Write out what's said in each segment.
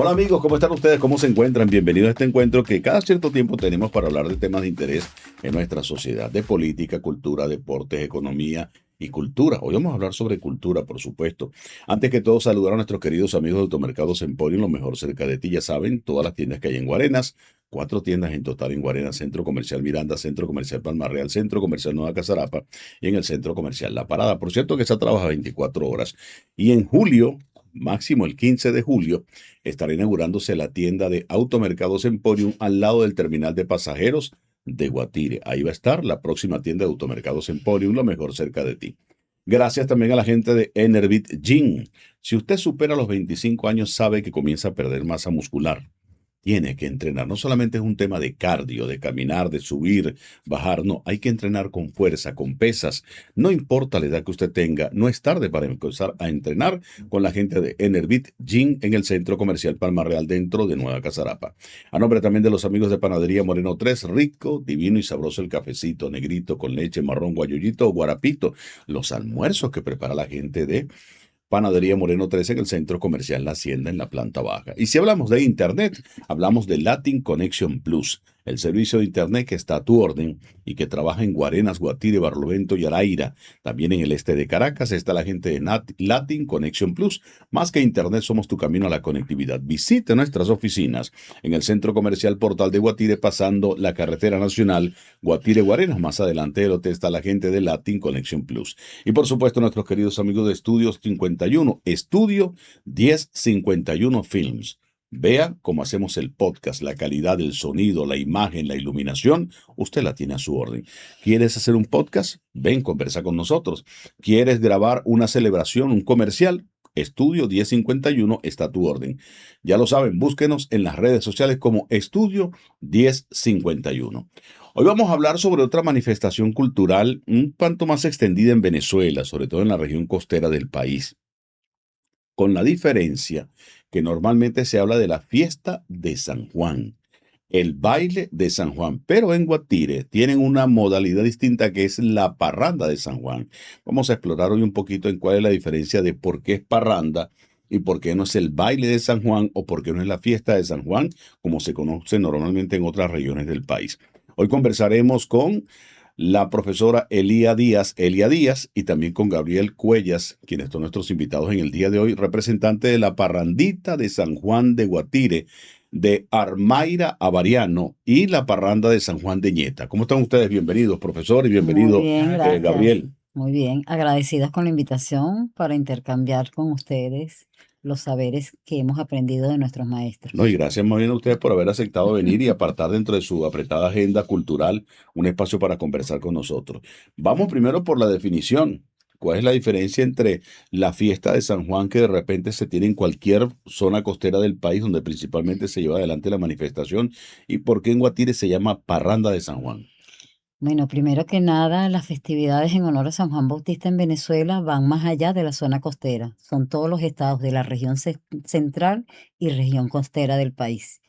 Hola amigos, ¿cómo están ustedes? ¿Cómo se encuentran? Bienvenidos a este encuentro que cada cierto tiempo tenemos para hablar de temas de interés en nuestra sociedad, de política, cultura, deportes, economía y cultura. Hoy vamos a hablar sobre cultura, por supuesto. Antes que todo, saludar a nuestros queridos amigos de Automercados Emporium, lo mejor cerca de ti, ya saben, todas las tiendas que hay en Guarenas, 4 tiendas en total en Guarenas, Centro Comercial Miranda, Centro Comercial Palma Real, Centro Comercial Nueva Casarapa y en el Centro Comercial La Parada. Por cierto que se trabaja 24 horas. Y en julio, máximo el 15 de julio, estará inaugurándose la tienda de Automercados Emporium al lado del terminal de pasajeros de Guatire. Ahí va a estar la próxima tienda de Automercados Emporium, lo mejor cerca de ti. Gracias también a la gente de Enervit Gym. Si usted supera los 25 años, sabe que comienza a perder masa muscular. Tiene que entrenar. No solamente es un tema de cardio, de caminar, de subir, bajar. No, hay que entrenar con fuerza, con pesas. No importa la edad que usted tenga, no es tarde para empezar a entrenar con la gente de Enervit Gym en el Centro Comercial Palma Real dentro de Nueva Casarapa. A nombre también de los amigos de Panadería Moreno 3, rico, divino y sabroso el cafecito, negrito, con leche, marrón, guayollito o guarapito. Los almuerzos que prepara la gente de Panadería Moreno 13 en el Centro Comercial La Hacienda en la planta baja. Y si hablamos de Internet, hablamos de Latin Connection Plus, el servicio de Internet que está a tu orden y que trabaja en Guarenas, Guatire, Barlovento y Araira. También en el este de Caracas está la gente de Latin Connection Plus. Más que Internet, somos tu camino a la conectividad. Visite nuestras oficinas en el Centro Comercial Portal de Guatire, pasando la carretera nacional Guatire-Guarenas. Más adelante del hotel está la gente de Latin Connection Plus. Y por supuesto, nuestros queridos amigos de Estudios 51, Estudio 1051 Films. Vea cómo hacemos el podcast, la calidad del sonido, la imagen, la iluminación, usted la tiene a su orden. ¿Quieres hacer un podcast? Ven, conversa con nosotros. ¿Quieres grabar una celebración, un comercial? Estudio 1051 está a tu orden. Ya lo saben, búsquenos en las redes sociales como Estudio 1051. Hoy vamos a hablar sobre otra manifestación cultural un tanto más extendida en Venezuela, sobre todo en la región costera del país, con la diferencia que normalmente se habla de la fiesta de San Juan, el baile de San Juan, pero en Guatire tienen una modalidad distinta que es la parranda de San Juan. Vamos a explorar hoy un poquito en cuál es la diferencia de por qué es parranda y por qué no es el baile de San Juan o por qué no es la fiesta de San Juan, como se conoce normalmente en otras regiones del país. Hoy conversaremos con la profesora Elia Díaz, y también con Gabriel Cuellas, quienes son nuestros invitados en el día de hoy, representante de la Parrandita de San Juan de Guatire, de Armaira Avariano y la Parranda de San Juan de Ñeta. ¿Cómo están ustedes? Bienvenidos, profesor, y Muy bienvenido, bien, gracias. Gabriel. Muy bien. Agradecidas con la invitación para intercambiar con ustedes los saberes que hemos aprendido de nuestros No, y maestros. gracias más bien a ustedes por haber aceptado venir y apartar dentro de su apretada agenda cultural un espacio para conversar con nosotros. Vamos primero por la definición. ¿Cuál es la diferencia entre la fiesta de San Juan que de repente se tiene en cualquier zona costera del país donde principalmente se lleva adelante la manifestación y por qué en Guatire se llama Parranda de San Juan? Bueno, primero que nada, las festividades en honor a San Juan Bautista en Venezuela van más allá de la zona costera. Son todos los estados de la región central y región costera del país.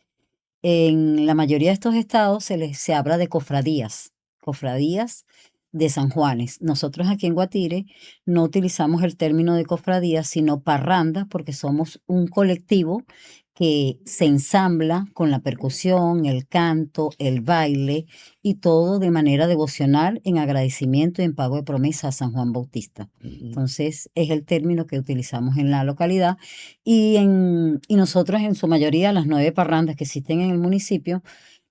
En la mayoría de estos estados se habla de cofradías, cofradías de San Juanes. Nosotros aquí en Guatire no utilizamos el término de cofradía, sino parranda, porque somos un colectivo que se ensambla con la percusión, el canto, el baile y todo de manera devocional en agradecimiento y en pago de promesa a San Juan Bautista. Ujú. Entonces es el término que utilizamos en la localidad y nosotros en su mayoría, las 9 parrandas que existen en el municipio,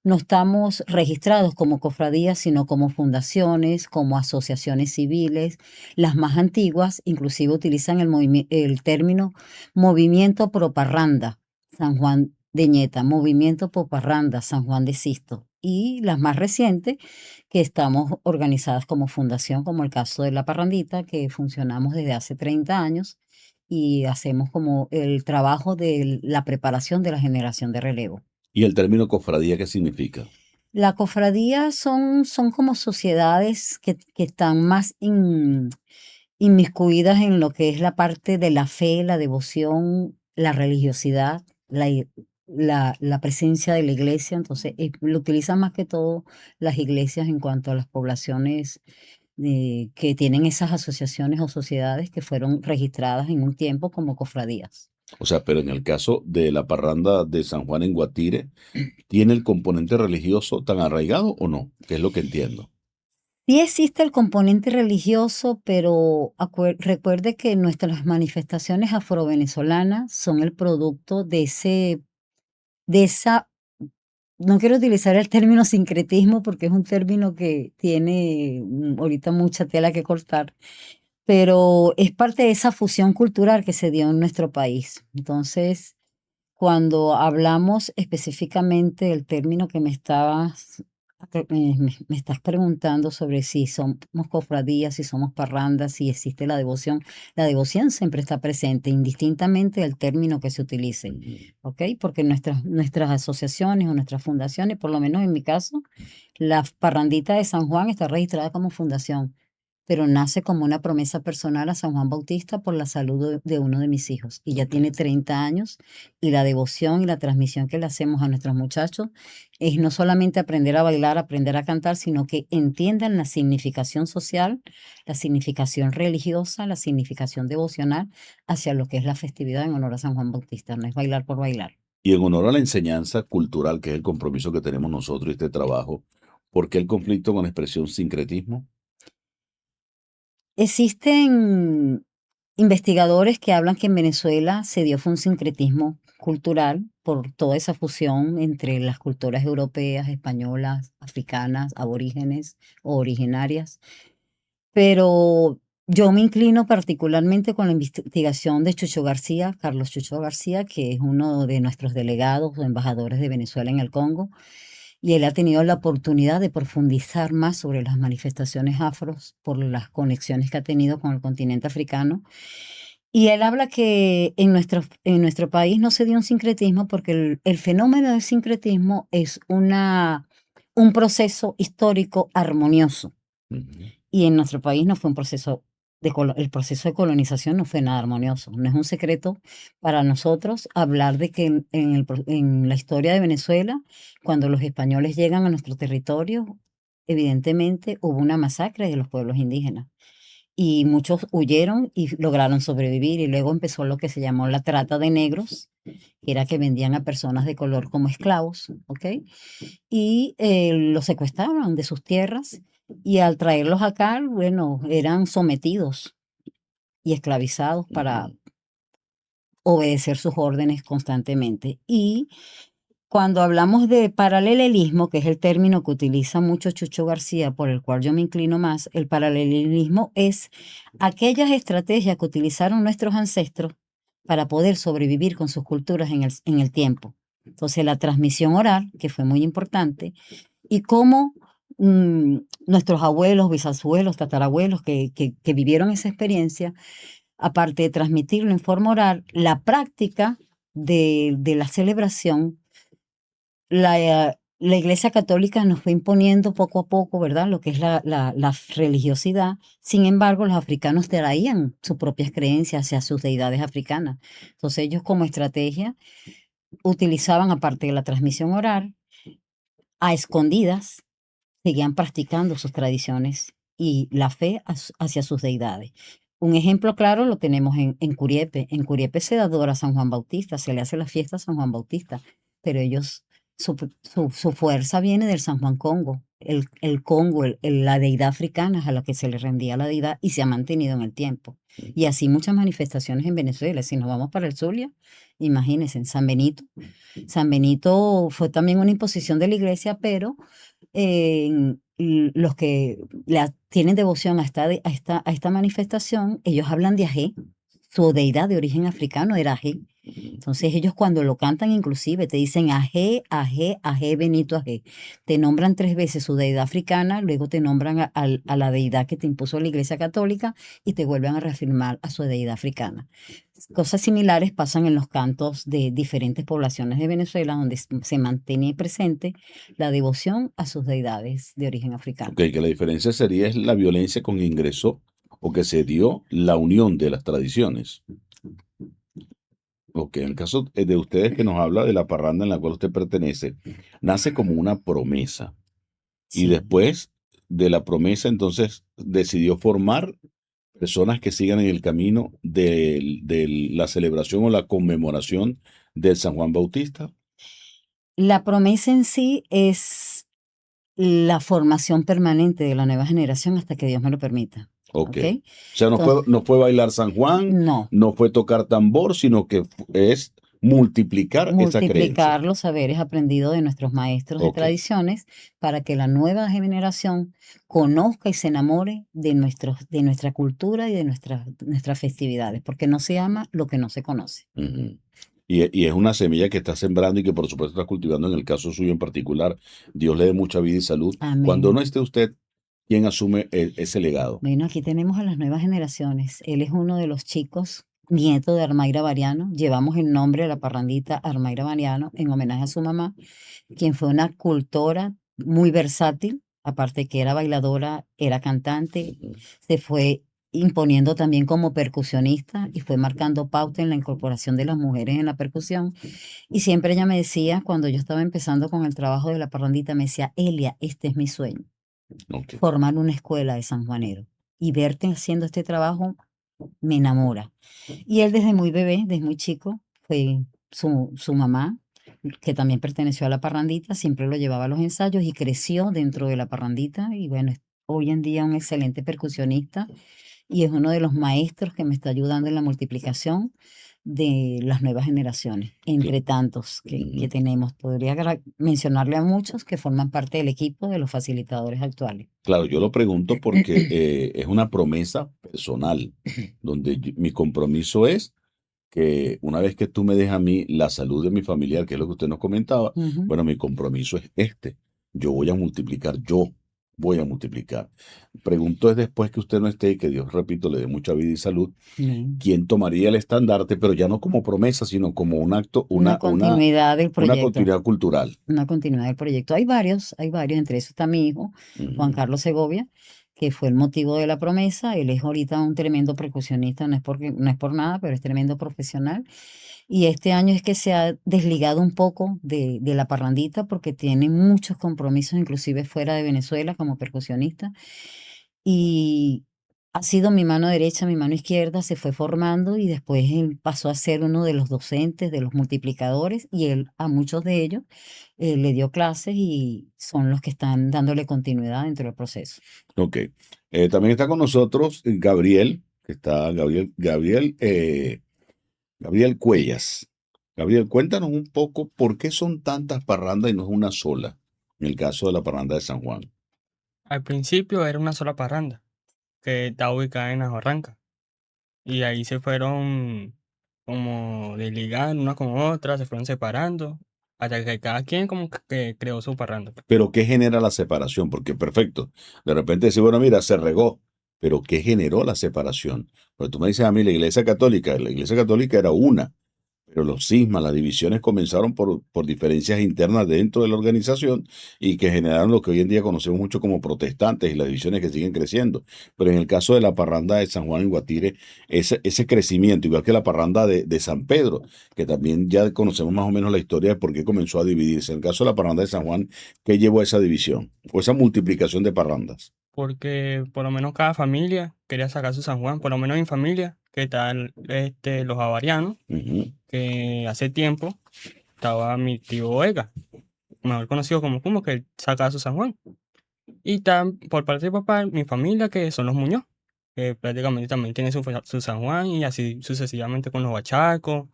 no estamos registrados como cofradías, sino como fundaciones, como asociaciones civiles. Las más antiguas inclusive utilizan el término Movimiento Pro Parranda, San Juan de Ñeta, Movimiento Pro Parranda, San Juan de Sisto. Y las más recientes, que estamos organizadas como fundación, como el caso de La Parrandita, que funcionamos desde hace 30 años y hacemos como el trabajo de la preparación de la generación de relevo. ¿Y el término cofradía qué significa? La cofradía son como sociedades que están más inmiscuidas en lo que es la parte de la fe, la devoción, la religiosidad, la presencia de la iglesia. Entonces, lo utilizan más que todo las iglesias en cuanto a las poblaciones que tienen esas asociaciones o sociedades que fueron registradas en un tiempo como cofradías. O sea, pero en el caso de la parranda de San Juan en Guatire, ¿tiene el componente religioso tan arraigado o no? Que es lo que entiendo. Sí existe el componente religioso, pero recuerde que nuestras manifestaciones afrovenezolanas son el producto de esa, no quiero utilizar el término sincretismo porque es un término que tiene ahorita mucha tela que cortar, pero es parte de esa fusión cultural que se dio en nuestro país. Entonces, cuando hablamos específicamente del término que me estás preguntando sobre si somos cofradías, si somos parrandas, si existe la devoción siempre está presente, indistintamente del término que se utilice, ¿ok? Porque nuestras asociaciones o nuestras fundaciones, por lo menos en mi caso, la parrandita de San Juan está registrada como fundación, pero nace como una promesa personal a San Juan Bautista por la salud de uno de mis hijos. Y ya tiene 30 años y la devoción y la transmisión que le hacemos a nuestros muchachos es no solamente aprender a bailar, aprender a cantar, sino que entiendan la significación social, la significación religiosa, la significación devocional hacia lo que es la festividad en honor a San Juan Bautista. No es bailar por bailar. Y en honor a la enseñanza cultural, que es el compromiso que tenemos nosotros y este trabajo, ¿por qué el conflicto con la expresión sincretismo? Existen investigadores que hablan que en Venezuela se dio fue un sincretismo cultural por toda esa fusión entre las culturas europeas, españolas, africanas, aborígenes o originarias. Pero yo me inclino particularmente con la investigación de Chucho García, Carlos Chucho García, que es uno de nuestros delegados o embajadores de Venezuela en el Congo, y él ha tenido la oportunidad de profundizar más sobre las manifestaciones afros por las conexiones que ha tenido con el continente africano. Y él habla que en nuestro país no se dio un sincretismo porque el fenómeno del sincretismo es un proceso histórico armonioso. Ujú. Y en nuestro país no fue un proceso el proceso de colonización no fue nada armonioso. No es un secreto para nosotros hablar de que en la historia de Venezuela, cuando los españoles llegan a nuestro territorio, evidentemente hubo una masacre de los pueblos indígenas y muchos huyeron y lograron sobrevivir y luego empezó lo que se llamó la trata de negros, que era que vendían a personas de color como esclavos, ¿ok? Y los secuestraban de sus tierras y al traerlos acá, bueno, eran sometidos y esclavizados para obedecer sus órdenes constantemente. Y cuando hablamos de paralelismo, que es el término que utiliza mucho Chucho García, por el cual yo me inclino más, el paralelismo es aquellas estrategias que utilizaron nuestros ancestros para poder sobrevivir con sus culturas en el tiempo. Entonces, la transmisión oral, que fue muy importante, y cómo nuestros abuelos, bisabuelos, tatarabuelos que vivieron esa experiencia, aparte de transmitirlo en forma oral, la práctica de la celebración la Iglesia Católica nos fue imponiendo poco a poco, ¿verdad?, lo que es la religiosidad. Sin embargo, los africanos traían sus propias creencias hacia sus deidades africanas. Entonces, ellos como estrategia utilizaban, aparte de la transmisión oral, a escondidas, seguían practicando sus tradiciones y la fe hacia sus deidades. Un ejemplo claro lo tenemos en Curiepe. En Curiepe se adora a San Juan Bautista, se le hace la fiesta a San Juan Bautista, pero ellos, su fuerza viene del San Juan Congo. El Congo, la deidad africana es a la que se le rendía la deidad y se ha mantenido en el tiempo. Y así muchas manifestaciones en Venezuela. Si nos vamos para el Zulia, imagínense, en San Benito. San Benito fue también una imposición de la iglesia, pero los que tienen devoción a esta manifestación, ellos hablan de Ajé, su deidad de origen africano era Ajé. Entonces ellos cuando lo cantan inclusive te dicen Ajé, Ajé, Ajé, Benito Ajé. Te nombran 3 veces su deidad africana, luego te nombran a la deidad que te impuso la Iglesia Católica y te vuelven a reafirmar a su deidad africana. Cosas similares pasan en los cantos de diferentes poblaciones de Venezuela, donde se mantiene presente la devoción a sus deidades de origen Ok, africano. que la diferencia sería es la violencia con que ingresó o que se dio la unión de las tradiciones. Ok, en el caso de ustedes que nos habla de la parranda en la cual usted pertenece, nace como una promesa y Sí. después de la promesa entonces decidió formar personas que sigan en el camino de la celebración o la conmemoración del San Juan Bautista. La promesa en sí es la formación permanente de la nueva generación hasta que Dios me lo permita, Ok. ¿ok? O sea, Entonces, no fue bailar San Juan, no, no fue tocar tambor, sino que es multiplicar esa creencia. multiplicar los saberes aprendidos de nuestros maestros de Ok. tradiciones para que la nueva generación conozca y se enamore de nuestra cultura y de nuestras festividades, porque no se ama lo que no se conoce. Ujú. Y es una semilla que está sembrando y que por supuesto está cultivando en el caso suyo en particular. Dios le dé mucha vida y salud. Cuando Amén. no esté usted, ¿quién asume ese legado? Bueno, aquí tenemos a las nuevas generaciones. Él es uno de los chicos, nieto de Armayra Variano. Llevamos el nombre de la parrandita Armayra Variano en homenaje a su mamá, quien fue una cultora muy versátil, aparte que era bailadora, era cantante, Ujú. se fue imponiendo también como percusionista y fue marcando pauta en la incorporación de las mujeres en la percusión. Y siempre ella me decía, cuando yo estaba empezando con el trabajo de la parrandita, me decía, Elia, este es mi sueño, Ok. formar una escuela de sanjuanero. Y verte haciendo este trabajo me enamora. Y él desde muy bebé, desde muy chico, fue su mamá, que también perteneció a la parrandita, siempre lo llevaba a los ensayos y creció dentro de la parrandita. Y bueno, es hoy en día un excelente percusionista y es uno de los maestros que me está ayudando en la multiplicación de las nuevas generaciones, Cl- entre tantos que Ujú. tenemos. Podría mencionarle a muchos que forman parte del equipo de los facilitadores actuales. Claro, yo lo pregunto porque es una promesa personal, donde mi compromiso es que una vez que tú me des a mí la salud de mi familiar, que es lo que usted nos comentaba, Ujú. bueno, mi compromiso es este. Yo voy a multiplicar, yo voy a multiplicar. Pregunto es después que usted no esté y que Dios, repito, le dé mucha vida y salud, Amén. ¿quién tomaría el estandarte, pero ya no como promesa, sino como un acto, Una continuidad del una proyecto. continuidad cultural? Una continuidad del proyecto. Hay varios, entre esos está mi hijo, Juan Ujú. Carlos Segovia, que fue el motivo de la promesa. Él es ahorita un tremendo percusionista, no es por nada, pero es tremendo profesional. Y este año es que se ha desligado un poco de la parrandita porque tiene muchos compromisos, inclusive fuera de Venezuela como percusionista. Y ha sido mi mano derecha, mi mano izquierda, se fue formando y después él pasó a ser uno de los docentes, de los multiplicadores, y él a muchos de ellos le dio clases y son los que están dándole continuidad dentro del proceso. Ok. También está con nosotros Gabriel, que está Gabriel Cuellas. Gabriel, cuéntanos un poco por qué son tantas parrandas y no es una sola, en el caso de la parranda de San Juan. Al principio era una sola parranda que estaba ubicada en Ajorranca y ahí se fueron como desligando una con otra, se fueron separando hasta que cada quien como que creó su parranda. Pero ¿qué genera la separación? Porque perfecto, de repente decir, bueno, mira, se regó, pero ¿qué generó la separación? Porque tú me dices a mí, la iglesia católica era una, pero los cismas, las divisiones comenzaron por diferencias internas dentro de la organización y que generaron lo que hoy en día conocemos mucho como protestantes y las divisiones que siguen creciendo. Pero en el caso de la parranda de San Juan en Guatire, ese crecimiento, igual que la parranda de San Pedro, que también ya conocemos más o menos la historia de por qué comenzó a dividirse. En el caso de la parranda de San Juan, ¿qué llevó a esa división o esa multiplicación de parrandas? Porque por lo menos cada familia quería sacar su San Juan, por lo menos mi familia, que tal los avarianos, Ujú. que hace tiempo estaba mi tío Vega, mejor conocido como que él sacaba su San Juan. Y por parte de papá, mi familia, que son los Muñoz, que prácticamente también tiene su San Juan, y así sucesivamente con los Bachacos,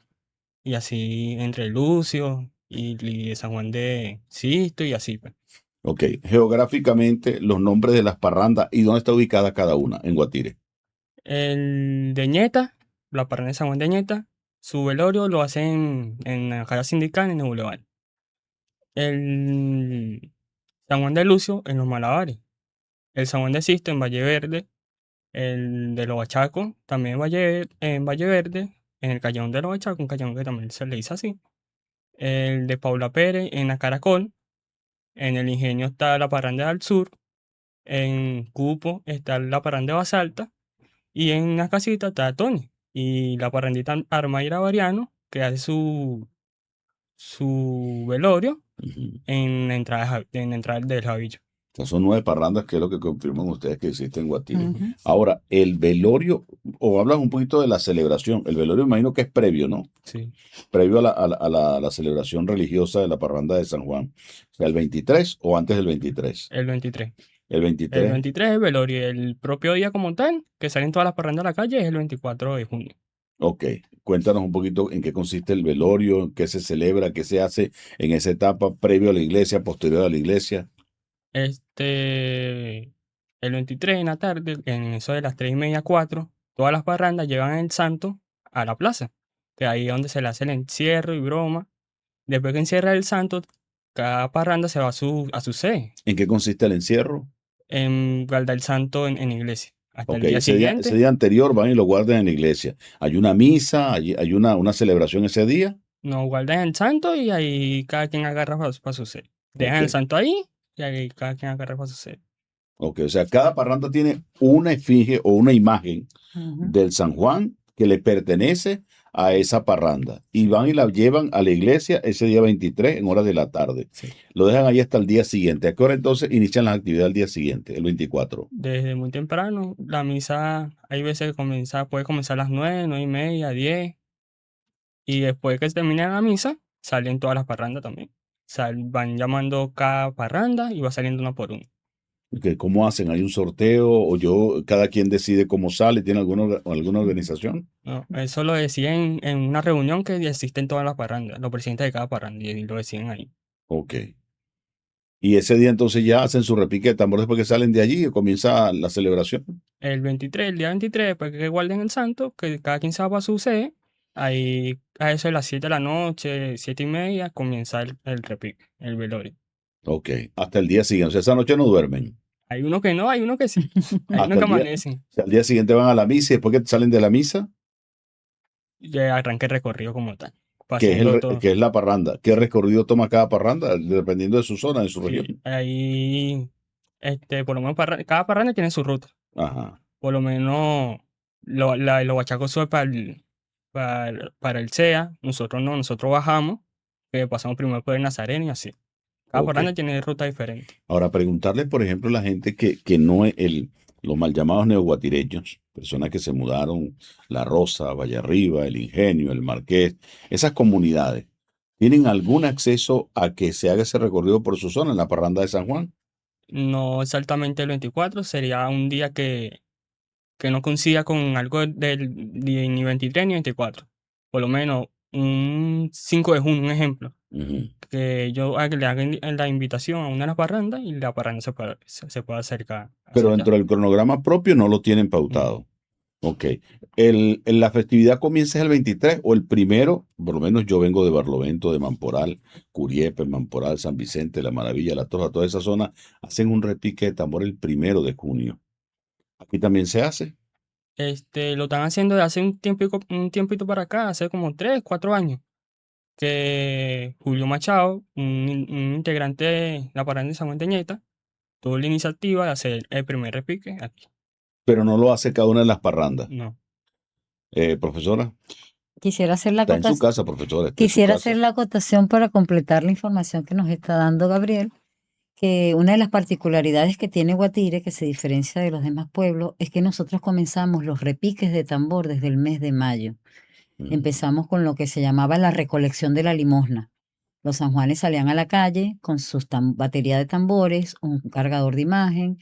y así entre Lucio y San Juan de Sisto, y así, pues. Ok, geográficamente los nombres de las parrandas y dónde está ubicada cada una en Guatire. El de Ñeta, la parranda de San Juan de Ñeta, su velorio lo hacen en la casa sindical en el Boulevard. El San Juan de Lucio en los Malabares. El San Juan de Sisto en Valle Verde. El de los Bachacos también en Valle Verde, en el Callejón de los Bachacos, un callejón que también se le dice así. El de Paula Pérez en la Caracol. En el Ingenio está la Parranda del Sur. En Cupo está la Parranda de Basalta. Y en la casita está Tony. Y la parrandita Armayra Variano, que hace su velorio Ujú. en la entrada del Javillo. O sea, son 9 parrandas, que es lo que confirman ustedes que existe en Guatire. Ujú. Ahora, el velorio, o hablan un poquito de la celebración. El velorio me imagino que es previo, ¿no? Sí. Previo a la celebración religiosa de la parranda de San Juan. O sea, el 23 o antes del 23. El 23. El El 23, 23 es el velorio y el propio día como tal, que salen todas las parrandas a la calle, es el 24 de junio. ok. Cuéntanos un poquito en qué consiste el velorio, qué se celebra, qué se hace en esa etapa previo a la iglesia, posterior a la iglesia. El 23 en la tarde, en eso de las 3:30, 4, todas las parrandas llevan el santo a la plaza, que ahí es donde se le hace el encierro y broma. Después que encierra el santo, cada parranda se va a su sede, ¿En qué consiste el encierro? en guardar el santo en iglesia. Hasta el Ok, día ese siguiente, día anterior van y lo guardan en la iglesia. ¿Hay una misa? ¿Hay una celebración ese día? nos guardan el santo y ahí cada quien agarra para su sede. Ok, Dejan el santo ahí y ahí cada quien agarra para su sede. ok. O sea, cada parranda tiene una efigie o una imagen Ujú. del San Juan que le pertenece a esa parranda. Y van y la llevan a la iglesia ese día 23 en horas de la tarde. Sí. Lo dejan ahí hasta el día siguiente. ¿A qué hora entonces inician las actividades el día siguiente, el 24? Desde muy temprano, la misa, hay veces que puede comenzar a las 9, 9:30, 10. Y después que termine la misa, salen todas las parrandas también. Van llamando cada parranda y va saliendo una por una. Ok, ¿cómo hacen? ¿Hay un sorteo o cada quien decide cómo sale? ¿Tiene alguna organización? No, eso lo deciden en una reunión que existen todas las parrandas, los presidentes de cada parranda, y lo deciden ahí. Ok. Y ese día entonces ya hacen su repique de tambores porque salen de allí y comienza la celebración. El día 23, después que guarden el santo, que cada quien se va para su sede, ahí a eso de las 7 de la noche, 7:30, comienza el repique, el velorio. Ok, hasta el día siguiente. O sea, esa noche no duermen. Hay uno que no, hay uno que sí. Hay uno Hasta que el día, amanecen. o sea, al día siguiente van a la misa y después que salen de la misa, Ya arranca el recorrido como tal. Pasando todo. que es la parranda. ¿Qué recorrido toma cada parranda? Dependiendo de su zona, de su región. Sí, ahí, por lo menos cada parranda tiene su ruta. Ajá. Por lo menos los guachacos son para el CEA, nosotros no, nosotros bajamos, pasamos primero por el Nazareno y así. Cada Ok. parranda tiene ruta diferente. Ahora, preguntarle, por ejemplo, a la gente que no es los mal llamados neoguatireños, personas que se mudaron, La Rosa, Valle Arriba, El Ingenio, El Marqués, esas comunidades, ¿tienen algún acceso a que se haga ese recorrido por su zona en la parranda de San Juan? No exactamente el 24, sería un día que no coincida con algo ni 23 ni 24. Por lo menos un 5 de junio, un ejemplo. Ujú. Que le haga la invitación a una de las parrandas y la parranda se pueda acercar Pero hacia allá. dentro del cronograma propio no lo tienen No. pautado. Ok. ¿La festividad comienza el 23 o el primero? Por lo menos yo vengo de Barlovento, de Mamporal, Curiepe, Mamporal, San Vicente, La Maravilla, La Toja, toda esa zona, hacen un repique de tambor el 1 de junio. Aquí también se hace. Lo están haciendo de hace un tiempito para acá, hace como 3, 4 años, que Julio Machado, un integrante de la parranda de San Juan de Ñeta, tuvo la iniciativa de hacer el primer repique aquí. Pero no lo hace cada una de las parrandas. No. Profesora, Quisiera hacer la está en su acotación. casa, profesora, está en su Quisiera casa. hacer la acotación para completar la información que nos está dando Gabriel, que una de las particularidades que tiene Guatire, que se diferencia de los demás pueblos, es que nosotros comenzamos los repiques de tambor desde el mes de mayo. Empezamos con lo que se llamaba la recolección de la limosna. Los sanjuanes salían a la calle con sus batería de tambores, un cargador de imagen,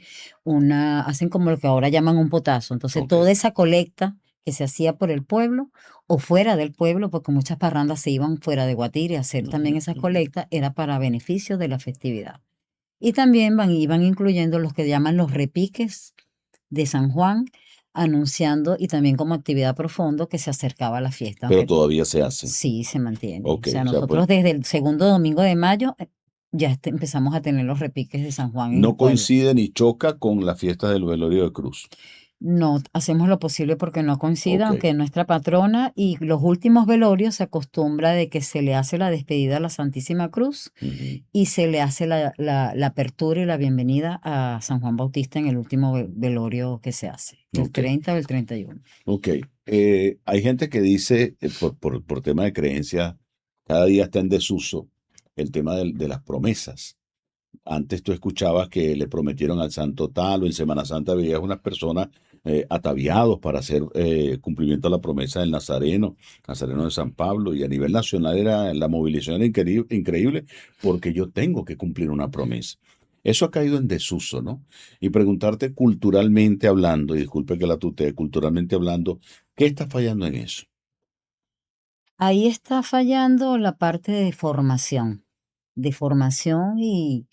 hacen como lo que ahora llaman un potazo. Entonces, Ok. toda esa colecta que se hacía por el pueblo o fuera del pueblo, porque muchas parrandas se iban fuera de Guatire a hacer también esas colectas, era para beneficio de la festividad. Y también iban incluyendo los que llaman los repiques de San Juan, anunciando y también como actividad profundo que se acercaba a la fiesta, Pero aunque todavía se hace. sí se mantiene. Ok, O sea, o sea, pues nosotros desde el segundo domingo de mayo ya empezamos a tener los repiques de San Juan en el no pueblo. coincide ni choca con la fiesta del velorio de Cruz. No hacemos lo posible porque no coincida, Ok. aunque es nuestra patrona, y los últimos velorios se acostumbra de que se le hace la despedida a la Santísima Cruz Ujú. y se le hace la apertura y la bienvenida a San Juan Bautista en el último velorio que se hace, el Ok. 30 o el 31. Ok. Hay gente que dice, por tema de creencia, cada día está en desuso el tema de las promesas. Antes tú escuchabas que le prometieron al santo tal, o en Semana Santa veías unas personas ataviados para hacer cumplimiento a la promesa del Nazareno, Nazareno de San Pablo, y a nivel nacional la movilización era increíble porque yo tengo que cumplir una promesa. Eso ha caído en desuso, ¿no? Y preguntarte culturalmente hablando, y disculpe que la tutee, culturalmente hablando, ¿qué está fallando en eso? Ahí está fallando la parte de formación y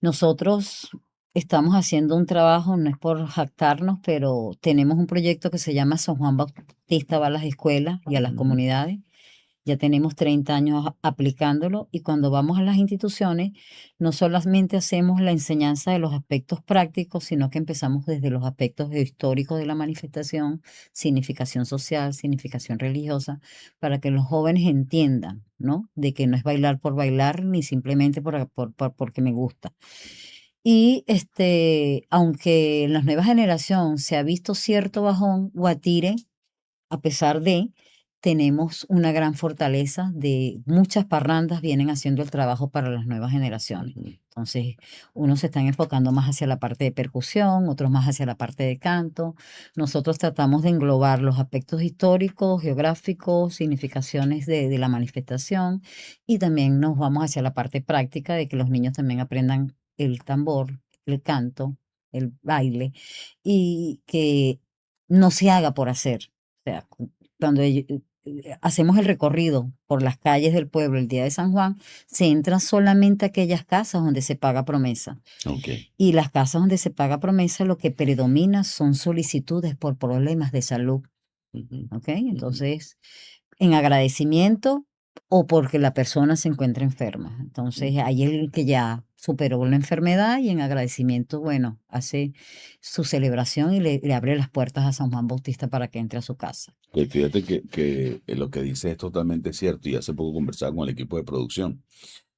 nosotros estamos haciendo un trabajo, no es por jactarnos, pero tenemos un proyecto que se llama San Juan Bautista va a las escuelas y a las Ujú, comunidades. Ya tenemos 30 años aplicándolo y cuando vamos a las instituciones, no solamente hacemos la enseñanza de los aspectos prácticos, sino que empezamos desde los aspectos históricos de la manifestación, significación social, significación religiosa, para que los jóvenes entiendan, ¿no? De que no es bailar por bailar ni simplemente porque me gusta. Y aunque en la nueva generación se ha visto cierto bajón, Guatire a pesar de, tenemos una gran fortaleza de muchas parrandas vienen haciendo el trabajo para las nuevas generaciones. ujú. Entonces, unos se están enfocando más hacia la parte de percusión, otros más hacia la parte de canto. Nosotros tratamos de englobar los aspectos históricos, geográficos, significaciones de la manifestación y también nos vamos hacia la parte práctica de que los niños también aprendan el tambor, el canto, el baile y que no se haga por hacer. O sea, cuando hacemos el recorrido por las calles del pueblo el día de San Juan, se entra solamente a aquellas casas donde se paga promesa. Ok. Y las casas donde se paga promesa, lo que predomina son solicitudes por problemas de salud. Ujú, ¿Ok? ujú. Entonces, en agradecimiento o porque la persona se encuentra enferma. Entonces, ahí el que ya superó la enfermedad y en agradecimiento, bueno, hace su celebración y le abre las puertas a San Juan Bautista para que entre a su casa. Que fíjate que lo que dice es totalmente cierto y hace poco conversaba con el equipo de producción.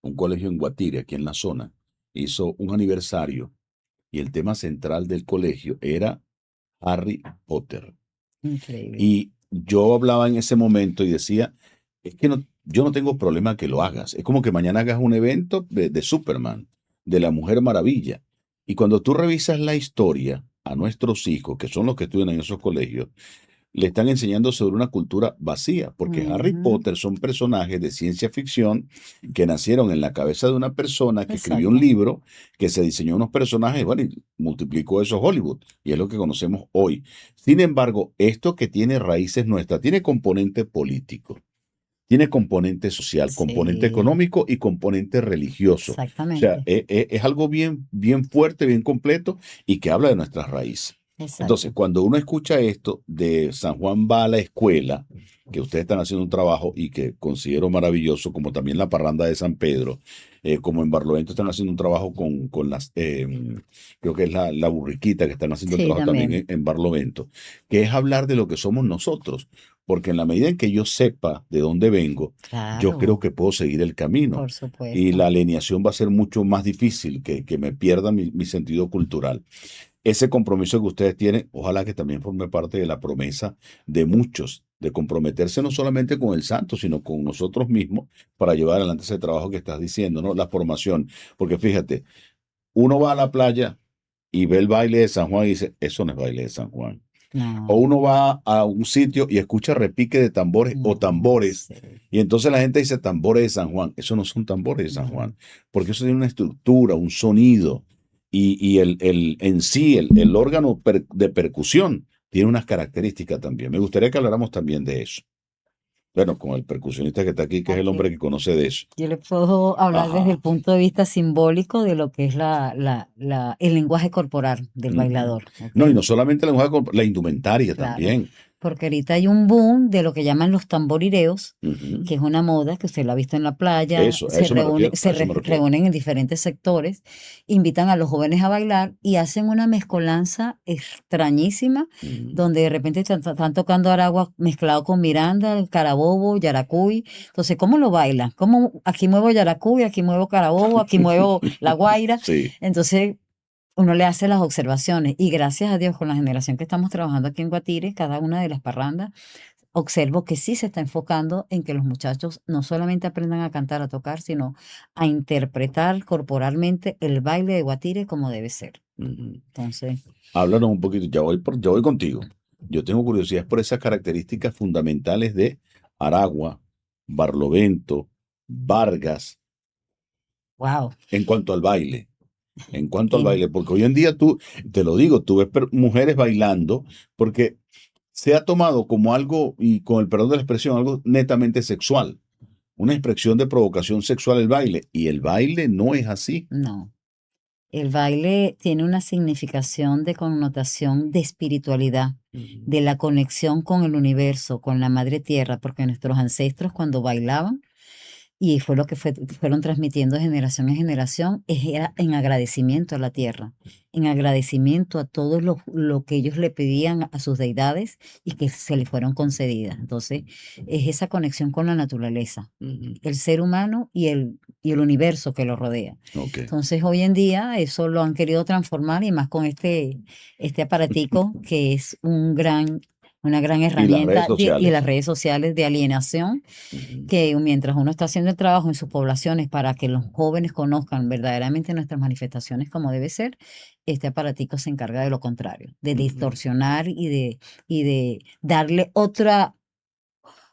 Un colegio en Guatire, aquí en la zona, hizo un aniversario y el tema central del colegio era Harry Potter. Increíble. Y yo hablaba en ese momento y decía, es que no, yo no tengo problema que lo hagas. Es como que mañana hagas un evento de Superman, de la Mujer Maravilla. Y cuando tú revisas la historia a nuestros hijos, que son los que estudian en esos colegios, le están enseñando sobre una cultura vacía, porque Harry Ujú, Potter son personajes de ciencia ficción que nacieron en la cabeza de una persona que escribió un exacto. libro, que se diseñó unos personajes, bueno, y multiplicó eso Hollywood, y es lo que conocemos hoy. Sin embargo, esto que tiene raíces nuestras, tiene componente político, tiene componente social, componente Sí, económico y componente religioso. O sea, exactamente. es algo bien, bien fuerte, bien completo y que habla de nuestras raíces. Entonces, Exacto. cuando uno escucha esto de San Juan va a la escuela, que ustedes están haciendo un trabajo y que considero maravilloso, como también la parranda de San Pedro, como en Barlovento están haciendo un trabajo con las, creo que es la burriquita que están haciendo el Sí, trabajo también también. en Barlovento, que es hablar de lo que somos nosotros, porque en la medida en que yo sepa de dónde vengo, yo creo Claro, que puedo seguir el camino por y la supuesto. alineación va a ser mucho más difícil que me pierda mi sentido cultural. Ese compromiso que ustedes tienen, ojalá que también forme parte de la promesa de muchos, de comprometerse no solamente con el santo, sino con nosotros mismos para llevar adelante ese trabajo que estás diciendo, ¿no? La formación. Porque fíjate, uno va a la playa y ve el baile de San Juan y dice, eso no es baile de San Juan. O No, uno va a un sitio y escucha repique de tambores o no tambores. sé. Y entonces la gente dice tambores de San Juan. Eso no son tambores de San No. Juan, porque eso tiene una estructura, un sonido. Y en sí, el órgano de percusión tiene unas características también. Me gustaría que habláramos también de eso. Bueno, con el percusionista que está aquí, que es el Aquí hombre que conoce de eso. yo le puedo hablar desde el Ajá. punto de vista simbólico de lo que es el lenguaje corporal del Ujú. bailador, ¿ok? No, y no solamente la mujer, la indumentaria Claro, también. porque ahorita hay un boom de lo que llaman los tamborireos, Ujú. que es una moda que usted la ha visto en la playa, A eso me refiero, a se eso me refiero. reúnen en diferentes sectores, invitan a los jóvenes a bailar y hacen una mezcolanza extrañísima, Ujú. donde de repente están tocando aragua mezclado con Miranda, el carabobo, yaracuy. Entonces, ¿cómo lo bailan? ¿Cómo aquí muevo yaracuy, aquí muevo carabobo, aquí muevo la guaira? Sí. Entonces, uno le hace las observaciones y gracias a Dios con la generación que estamos trabajando aquí en Guatire, cada una de las parrandas observo que sí se está enfocando en que los muchachos no solamente aprendan a cantar, a tocar, sino a interpretar corporalmente el baile de Guatire como debe ser. Ujú. Entonces, Háblanos un poquito, ya voy contigo. Yo tengo curiosidad por esas características fundamentales de Aragua, Barlovento, Vargas, wow, en cuanto al baile. En cuanto al tiene, baile, porque hoy en día tú, te lo digo, tú ves mujeres bailando, porque se ha tomado como algo, y con el perdón de la expresión, algo netamente sexual, una expresión de provocación sexual el baile, y el baile no es así. no. El baile tiene una significación de connotación de espiritualidad, Ujú, de la conexión con el universo, con la madre tierra, porque nuestros ancestros cuando bailaban, y fue lo que fueron transmitiendo de generación en generación, era en agradecimiento a la tierra, en agradecimiento a todo lo que ellos le pedían a sus deidades y que se le fueron concedidas. Entonces, es esa conexión con la naturaleza, ujú. el ser humano y el universo que lo rodea. Ok. Entonces, hoy en día eso lo han querido transformar y más con este aparatico que es una gran Y las redes herramienta y las sociales. redes sociales de alienación Ujú, que mientras uno está haciendo el trabajo en sus poblaciones para que los jóvenes conozcan verdaderamente nuestras manifestaciones como debe ser, este aparatico se encarga de lo contrario, de ujú, distorsionar y de darle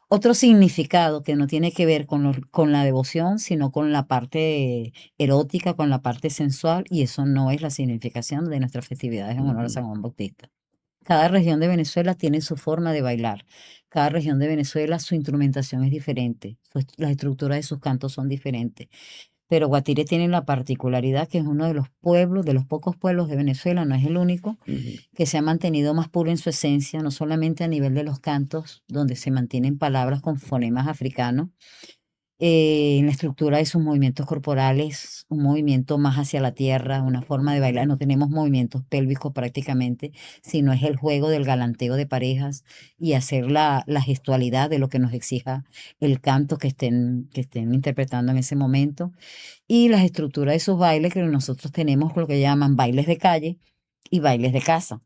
otro significado que no tiene que ver con la devoción, sino con la parte erótica, con la parte sensual, y eso no es la significación de nuestras festividades en honor a ujú, San Juan Bautista. Cada región de Venezuela tiene su forma de bailar. Cada región de Venezuela, su instrumentación es diferente. La estructura de sus cantos son diferentes. Pero Guatire tiene la particularidad que es uno de los pueblos, de los pocos pueblos de Venezuela, no es el único, ujú. que se ha mantenido más puro en su esencia, no solamente a nivel de los cantos, donde se mantienen palabras con fonemas africanos, en la estructura de sus movimientos corporales, un movimiento más hacia la tierra, una forma de bailar. No tenemos movimientos pélvicos prácticamente, sino es el juego del galanteo de parejas y hacer la gestualidad de lo que nos exija el canto que estén interpretando en ese momento. Y las estructuras de sus bailes, que nosotros tenemos lo que llaman bailes de calle y bailes de casa.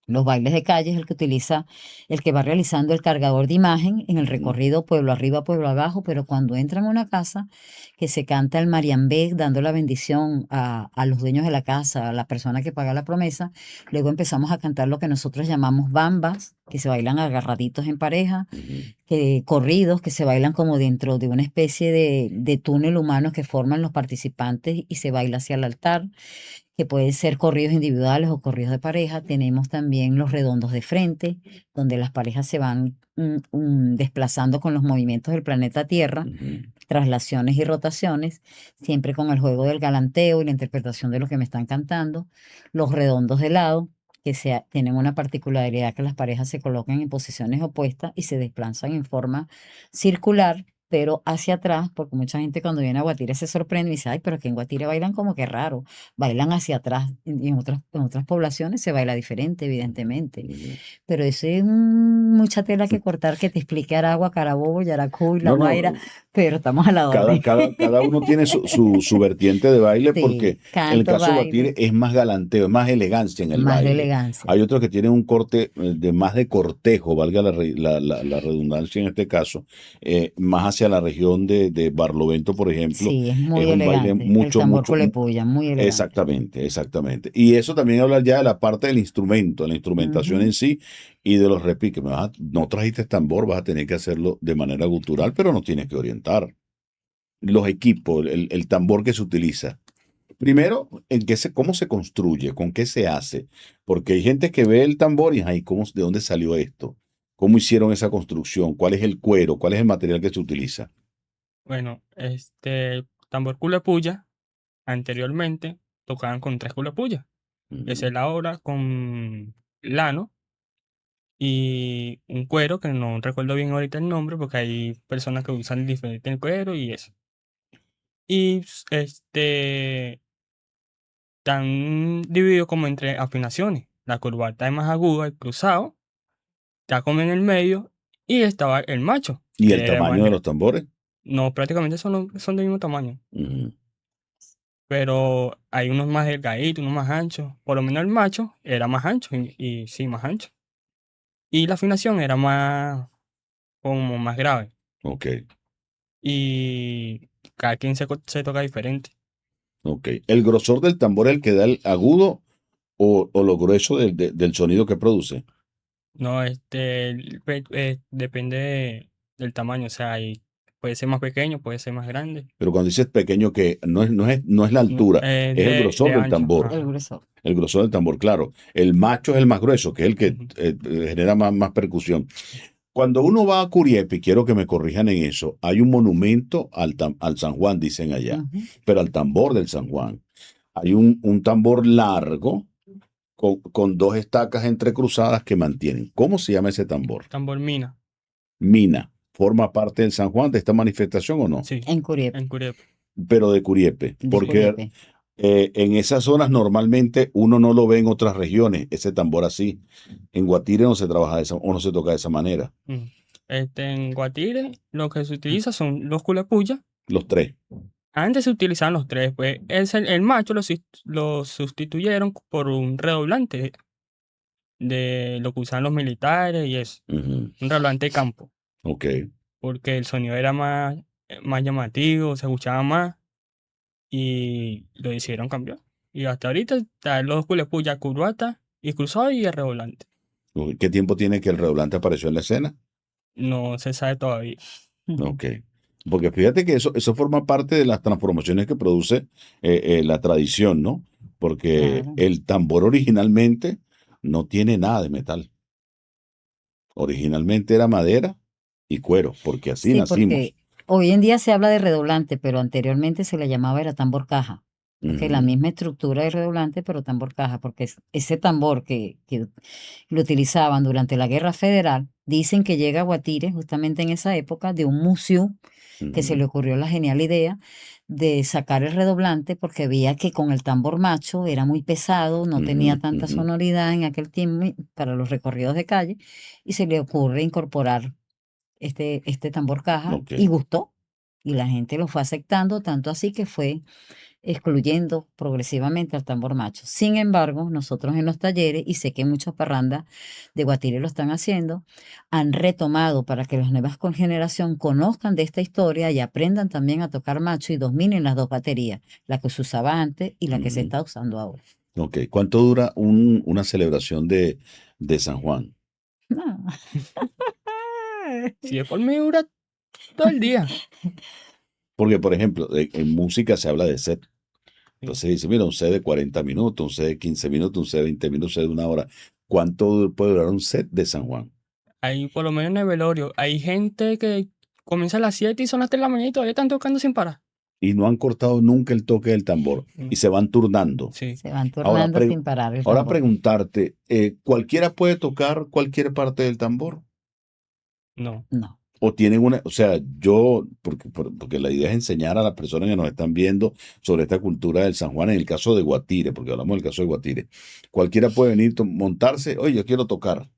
Los bailes de calle es el que utiliza, el que va realizando el cargador de imagen en el Ujú, recorrido pueblo arriba, pueblo abajo, pero cuando entran a una casa, que se canta el Mariambé dando la bendición a los dueños de la casa, a la persona que paga la promesa, luego empezamos a cantar lo que nosotros llamamos bambas, que se bailan agarraditos en pareja, ujú, corridos que se bailan como dentro de una especie de túnel humano que forman los participantes y se baila hacia el altar, que pueden ser corridos individuales o corridos de pareja. Tenemos también los redondos de frente, donde las parejas se van desplazando con los movimientos del planeta Tierra, ujú. traslaciones y rotaciones, siempre con el juego del galanteo y la interpretación de lo que me están cantando. Los redondos de lado, tienen una particularidad que las parejas se colocan en posiciones opuestas y se desplazan en forma circular, pero hacia atrás, porque mucha gente cuando viene a Guatire se sorprende y dice, ay, pero aquí en Guatire bailan como que raro, bailan hacia atrás, y en otras poblaciones se baila diferente, evidentemente, Ujú. pero eso es mucha tela que cortar que te explique Aragua, Carabobo, Yaracuy, La No, Guaira, no, pero estamos a la orden. cada uno tiene su vertiente de baile porque Sí, en el canto, caso de Guatire baile, es más galanteo, es más elegancia en el más de baile. elegancia. Hay otros que tienen un corte de más de cortejo, valga la redundancia en este caso, más hacia la región de Barlovento, por ejemplo, Sí, es es muy un baile elegante. El mucho, tambor mucho, culepuya, muy elegante. exactamente, exactamente. Y eso también habla ya de la parte del instrumento, de la instrumentación en Ujú. sí y de los repiques. No trajiste tambor, vas a tener que hacerlo de manera gutural, pero no tienes que orientar los equipos, el tambor que se utiliza. Primero, cómo se construye, con qué se hace, porque hay gente que ve el tambor y, ay, ¿de dónde salió esto? ¿Cómo hicieron esa construcción? ¿Cuál es el cuero? ¿Cuál es el material que se utiliza? Bueno, tambor culepuya, anteriormente tocaban con 3 culepuyas. Esa Ujú, es la hora con lano y un cuero, que no recuerdo bien ahorita el nombre, porque hay personas que usan diferente el cuero y eso. Y están divididos como entre afinaciones. La curvata es más aguda, el cruzado, está como en el medio, y estaba el macho, ¿y el que era más tamaño de los tambores? no, prácticamente son del mismo tamaño, Ujú, pero hay unos más delgaditos, unos más anchos. Por lo menos el macho era más ancho, y sí, más ancho. Y la afinación era como más grave. Ok, Y cada quien se toca diferente. ok. ¿El grosor del tambor es el que da el agudo o lo grueso del sonido que produce? No, depende del tamaño. O sea, puede ser más pequeño, puede ser más grande. Pero cuando dices pequeño, que no es la No, altura, es el grosor de del ancho. tambor. El Ajá. grueso. El grosor del tambor, claro. El macho es el más grueso, que es el que Ujú. genera más percusión. Cuando uno va a Curiepe, y quiero que me corrijan en eso, hay un monumento al San Juan, dicen allá, Ujú. pero al tambor del San Juan. Hay un tambor largo con dos estacas entrecruzadas que mantienen. ¿Cómo se llama ese tambor? Tambor mina. Mina. ¿Forma parte del San Juan de esta manifestación o no? Sí, En Curiep, en Curiepe. Pero de Curiepe, de porque Curiepe. en esas zonas normalmente uno no lo ve en otras regiones, ese tambor así. En Guatire no se trabaja de esa, o no se toca de esa manera. Mm. En Guatire lo que se utiliza son los culepuyas. Los tres. Antes se utilizaban los tres, pues el macho lo sustituyeron por un redoblante de lo que usaban los militares y eso, Ujú. un redoblante de campo, Ok. porque el sonido era más llamativo, se escuchaba más y lo hicieron cambiar. Y hasta ahorita están los culepuyas, curvata y cruzado y el redoblante. Uy, ¿qué tiempo tiene que el redoblante apareció en la escena? No se sabe todavía. Ujú. Ok. Porque fíjate que eso forma parte de las transformaciones que produce la tradición, ¿no? Porque Claro. el tambor originalmente no tiene nada de metal. Originalmente era madera y cuero, porque así Sí, nacimos. porque hoy en día se habla de redoblante, pero anteriormente se le llamaba era tambor caja. Que la Ujú, misma estructura de redoblante, pero tambor caja, porque ese tambor que lo utilizaban durante la Guerra Federal, dicen que llega a Guatire justamente en esa época de un museo que se ujú, le ocurrió la genial idea de sacar el redoblante porque veía que con el tambor macho era muy pesado, no tenía ujú, tanta ujú. sonoridad en aquel tiempo para los recorridos de calle, y se le ocurre incorporar este tambor caja Ok. y gustó. Y la gente lo fue aceptando, tanto así que fue excluyendo progresivamente al tambor macho. Sin embargo, nosotros en los talleres, y sé que muchas parrandas de Guatire lo están haciendo, han retomado para que las nuevas generación conozcan de esta historia y aprendan también a tocar macho y dominen las dos baterías, la que se usaba antes y la que se Ujú. está usando ahora. Ok. ¿Cuánto dura una celebración de San Juan? No. Si es por mí, dura todo el día. Porque, por ejemplo, en música se habla de set. Sí. Entonces dice, mira, un set de 40 minutos, un set de 15 minutos, un set de 20 minutos, un set de una hora. ¿Cuánto puede durar un set de San Juan? Ahí, por lo menos en el velorio, hay gente que comienza a las 7 y son las 3 de la mañana y todavía están tocando sin parar. Y no han cortado nunca el toque del tambor Mm. y se van turnando. Sí, Se van Ahora, turnando sin parar el ahora tambor. preguntarte, ¿cualquiera puede tocar cualquier parte del tambor? no. No. O tienen o sea, porque la idea es enseñar a las personas que nos están viendo sobre esta cultura del San Juan en el caso de Guatire, porque hablamos del caso de Guatire. Cualquiera puede venir, montarse, oye, yo quiero tocar.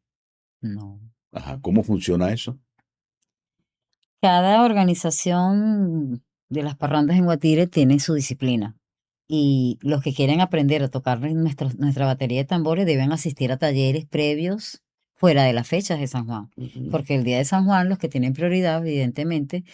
No. Ajá, ¿cómo funciona eso? Cada organización de las parrandas en Guatire tiene su disciplina. Y los que quieren aprender a tocar nuestra batería de tambores deben asistir a talleres previos fuera de las fechas de San Juan. Ujú. Porque el día de San Juan los que tienen prioridad, evidentemente,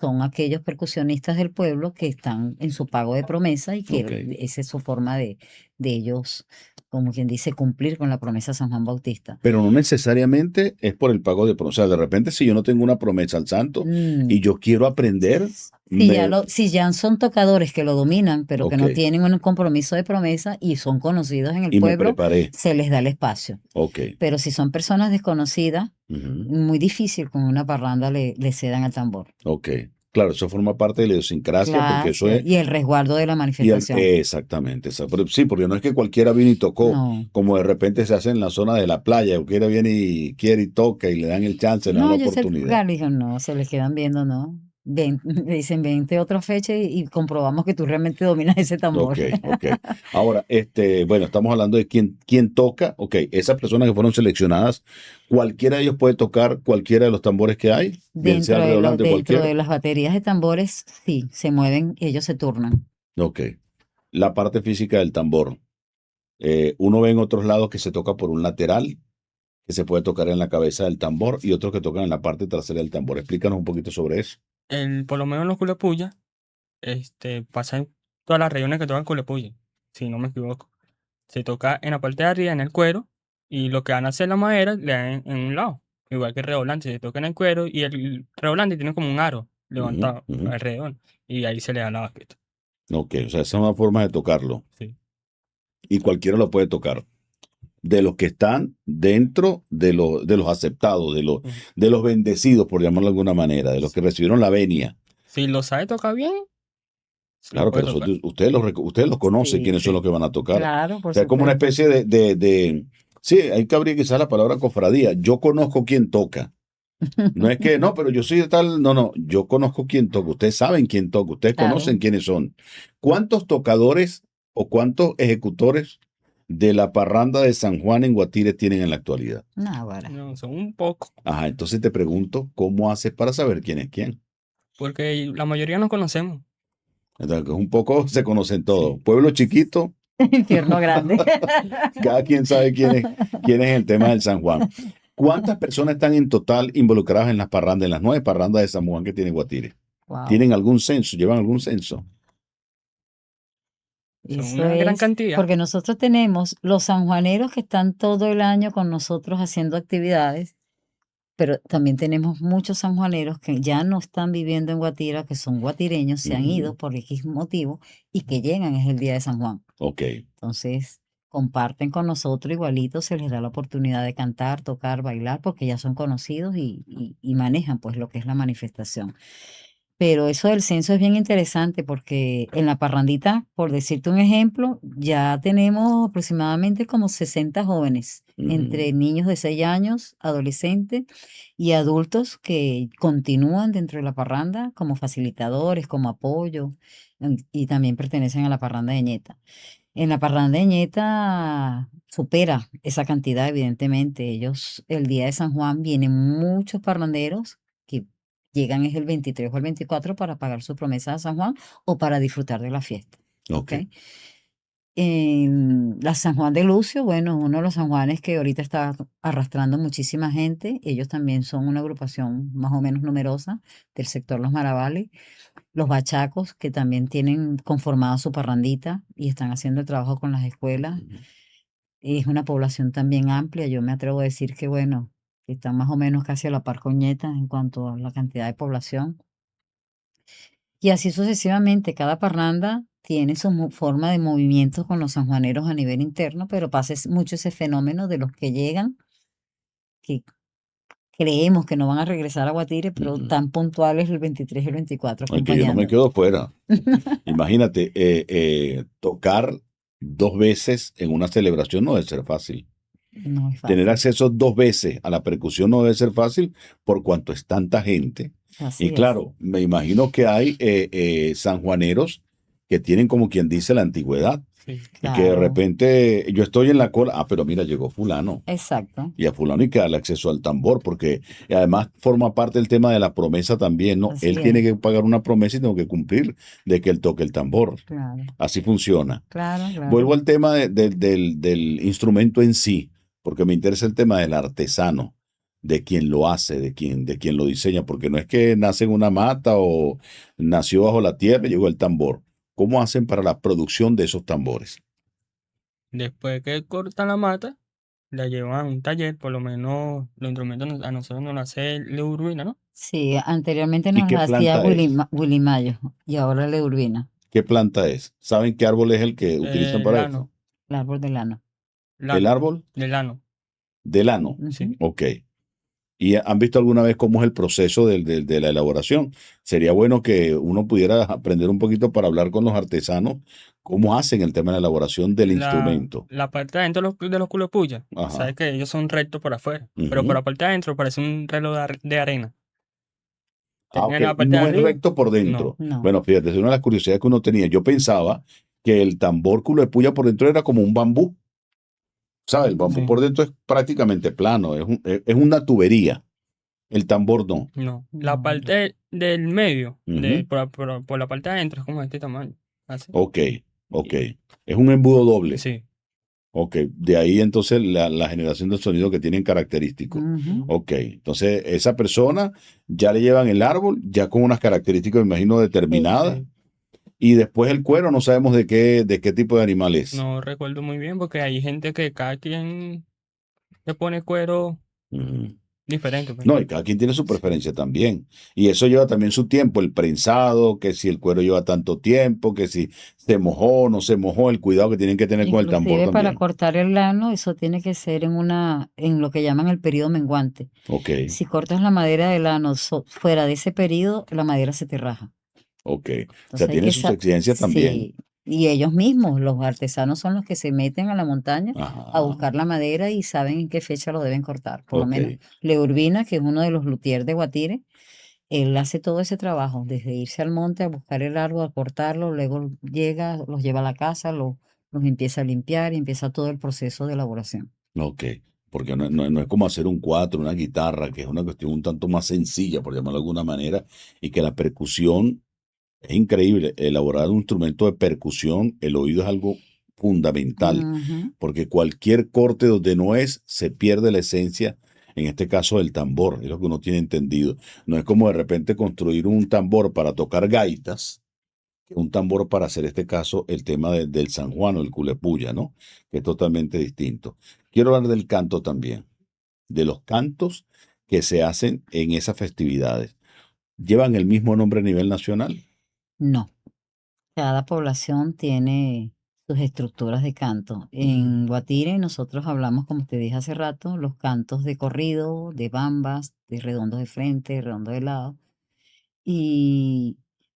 son aquellos percusionistas del pueblo que están en su pago de promesa y Ok. que esa es su forma de ellos, como quien dice, cumplir con la promesa de San Juan Bautista. Pero no necesariamente es por el pago de promesa. O sea, de repente, si yo no tengo una promesa al santo Mm, y yo quiero aprender, me. Si ya son tocadores que lo dominan, pero que Ok. no tienen un compromiso de promesa y son conocidos en el Y me pueblo, preparé. se les da el espacio. Ok. Pero si son personas desconocidas, Ujú. muy difícil con una parranda le cedan al tambor. Ok. Claro, eso forma parte de la idiosincrasia porque Claro, eso es. y el resguardo de la manifestación. Exactamente. Sí, porque no es que cualquiera viene y tocó, No, como de repente se hace en la zona de la playa. Cualquiera viene y quiere y toca y le dan el chance, le dan no, la yo sé, oportunidad. claro, dijo, no, se les quedan viendo, no. Le dicen, vente otra fecha y comprobamos que tú realmente dominas ese tambor. Ok, ok. Ahora, bueno, estamos hablando de quién toca. Ok, esas personas que fueron seleccionadas, cualquiera de ellos puede tocar cualquiera de los tambores que hay, bien sea el redoblante o Dentro cualquiera. de las baterías de tambores, sí, se mueven, ellos se turnan. Ok. La parte física del tambor. Uno ve en otros lados que se toca por un lateral, que se puede tocar en la cabeza del tambor y otros que tocan en la parte trasera del tambor. Explícanos un poquito sobre eso. Por lo menos en los culepuyas, pasa en todas las regiones que tocan culepuyas, si no me equivoco. Se toca en la parte de arriba, en el cuero, y lo que van a hacer la madera le dan en un lado. Igual que el redoblante, se toca en el cuero y el redoblante tiene como un aro Ujú, levantado ujú. alrededor, y ahí se le da la baqueta. Ok, o sea, esa es una forma de tocarlo Sí. y cualquiera lo puede tocar. De los que están dentro de los aceptados, Ujú. de los bendecidos, por llamarlo de alguna manera, de los que recibieron la venia. Si lo sabe tocar bien, se lo Claro, puede pero tocar. ustedes los conocen Sí, quiénes son los Sí. que van a tocar. O claro, por sea, es como una supuesto. especie sí, ahí cabría quizás la palabra cofradía. Yo conozco quién toca. No es que, no, pero yo soy de tal, no, yo conozco quién toca. Ustedes saben quién toca, ustedes conocen Claro. quiénes son. ¿Cuántos tocadores o cuántos ejecutores de la parranda de San Juan en Guatire tienen en la actualidad? Náguara. No, son un poco, Ajá, entonces te pregunto, ¿cómo haces para saber quién es quién? porque la mayoría nos conocemos. Entonces, un poco se conocen todos. Sí. Pueblo chiquito, Infierno grande. cada quien sabe quién es el tema del San Juan. ¿Cuántas personas están en total involucradas en las parrandas, en las 9 parrandas de San Juan que tiene Guatire? Wow. ¿Tienen algún censo? ¿Llevan algún censo? Son Eso una gran es cantidad. porque nosotros tenemos los sanjuaneros que están todo el año con nosotros haciendo actividades, pero también tenemos muchos sanjuaneros que ya no están viviendo en Guatira, que son guatireños, se han ido Ujú. por X motivo y que llegan es el día de San Juan. Ok, Entonces, comparten con nosotros igualito, se les da la oportunidad de cantar, tocar, bailar, porque ya son conocidos y manejan pues lo que es la manifestación. Pero eso del censo es bien interesante porque en la parrandita, por decirte un ejemplo, ya tenemos aproximadamente como 60 jóvenes, entre ujú, niños de 6 años, adolescentes y adultos que continúan dentro de la parranda como facilitadores, como apoyo, y también pertenecen a la parranda de Ñeta. En la parranda de Ñeta supera esa cantidad, evidentemente. Ellos, el día de San Juan, vienen muchos parranderos que llegan es el 23 o el 24 para pagar su promesa a San Juan o para disfrutar de la fiesta. ok, ¿Ok? En la San Juan de Lucio, bueno, uno de los San Juanes que ahorita está arrastrando muchísima gente. Ellos también son una agrupación más o menos numerosa del sector Los Maravales. Los bachacos, que también tienen conformada su parrandita y están haciendo el trabajo con las escuelas. ujú, Es una población también amplia. Yo me atrevo a decir que, bueno, están más o menos casi a la par con Ñeta en cuanto a la cantidad de población. Y así sucesivamente, cada parranda tiene su forma de movimiento con los sanjuaneros a nivel interno, pero pasa mucho ese fenómeno de los que llegan, que creemos que no van a regresar a Guatire, pero ujú. tan puntuales el 23 y el 24 Es que yo no me acompañándonos. quedo fuera. Imagínate, tocar 2 veces en una celebración no debe ser fácil. No es Tener fácil. acceso 2 veces a la percusión no debe ser fácil por cuanto es tanta gente. Y Así es. claro, me imagino que hay sanjuaneros que tienen como quien dice la antigüedad Sí. y que de Claro, repente yo estoy en la cola, pero mira, llegó fulano. exacto. Y a fulano hay que darle acceso al tambor, porque además forma parte del tema de la promesa también, ¿no? Así Él tiene es. que pagar una promesa y tengo que cumplir de que él toque el tambor. Claro, Así funciona. claro, Vuelvo claro. al tema del instrumento en sí, porque me interesa el tema del artesano, de quien lo hace, de quien lo diseña, porque no es que nace en una mata o nació bajo la tierra y llegó el tambor. ¿Cómo hacen para la producción de esos tambores? Después que cortan la mata, la llevan a un taller, por lo menos los instrumentos a nosotros nos lo hace Leo Urbina, ¿no? Sí, anteriormente ¿Y nos qué la hacía planta es? Willy Mayo y ahora le Urbina, ¿Qué planta es? ¿Saben qué árbol es el que utilizan para eso? Lano, el árbol del lano. ¿El lano, árbol? de lano, Del ano. sí. Ujú. Ok. ¿Y han visto alguna vez cómo es el proceso de la elaboración? Sería bueno que uno pudiera aprender un poquito para hablar con los artesanos cómo hacen el tema de la elaboración del instrumento. La parte de adentro de los culopuyas, Ajá. sabes que ellos son rectos por afuera, pero por Ujú. la parte de adentro parece un reloj de arena. Ah, Termina ok. en la parte de No es arriba, recto por no, dentro. No, Bueno, fíjate, es una de las curiosidades que uno tenía. Yo pensaba que el tambor culo de puya por dentro era como un bambú. ¿Sabes? El bambú no, por dentro es prácticamente plano, es una tubería. El tambor no. no. La no, no. parte del medio, Ujú. por la parte de adentro es como de este tamaño, así. Ok, ok. Y- Es un embudo doble. sí, Ok, de ahí entonces la generación de sonido que tienen característicos. Ujú. Ok, entonces esa persona ya le llevan el árbol, ya con unas características, me imagino, determinadas, Sí. y después el cuero no sabemos de qué tipo de animal es. No recuerdo muy bien porque hay gente que cada quien le pone cuero Ujú. diferente, pues. No, y cada quien tiene su Sí. preferencia también. Y eso lleva también su tiempo, el prensado, que si el cuero lleva tanto tiempo, que si se mojó, no se mojó, el cuidado que tienen que tener con el tambor Inclusive para también. cortar el lano, eso tiene que ser en lo que llaman el periodo menguante. Ok, Si cortas la madera de lano fuera de ese periodo, la madera se te raja. ok. O sea, Entonces hay tiene que sus exigencias también. sí, y ellos mismos, los artesanos son los que se meten a la montaña a Ajá, buscar la madera y saben en qué fecha lo deben cortar. Por lo ok, menos Leurbina, que es uno de los luthiers de Guatire, él hace todo ese trabajo, desde irse al monte a buscar el árbol, a cortarlo, luego llega, los lleva a la casa, los empieza a limpiar y empieza todo el proceso de elaboración. ok. Porque no es como hacer un cuatro, una guitarra, que es una cuestión un tanto más sencilla, por llamarlo de alguna manera, y que la percusión es increíble. Elaborar un instrumento de percusión, el oído es algo fundamental, Ujú. porque cualquier corte donde no es, se pierde la esencia, en este caso del tambor, es lo que uno tiene entendido. No es como de repente construir un tambor para tocar gaitas, que un tambor para hacer este caso el tema del San Juan o el Culepuya, ¿no? Que es totalmente distinto. Quiero hablar del canto también, de los cantos que se hacen en esas festividades. ¿Llevan el mismo nombre a nivel nacional? No, cada población tiene sus estructuras de canto. Ujú, En Guatire nosotros hablamos, como te dije hace rato, los cantos de corrido, de bambas, de redondos de frente, redondos de lado. Y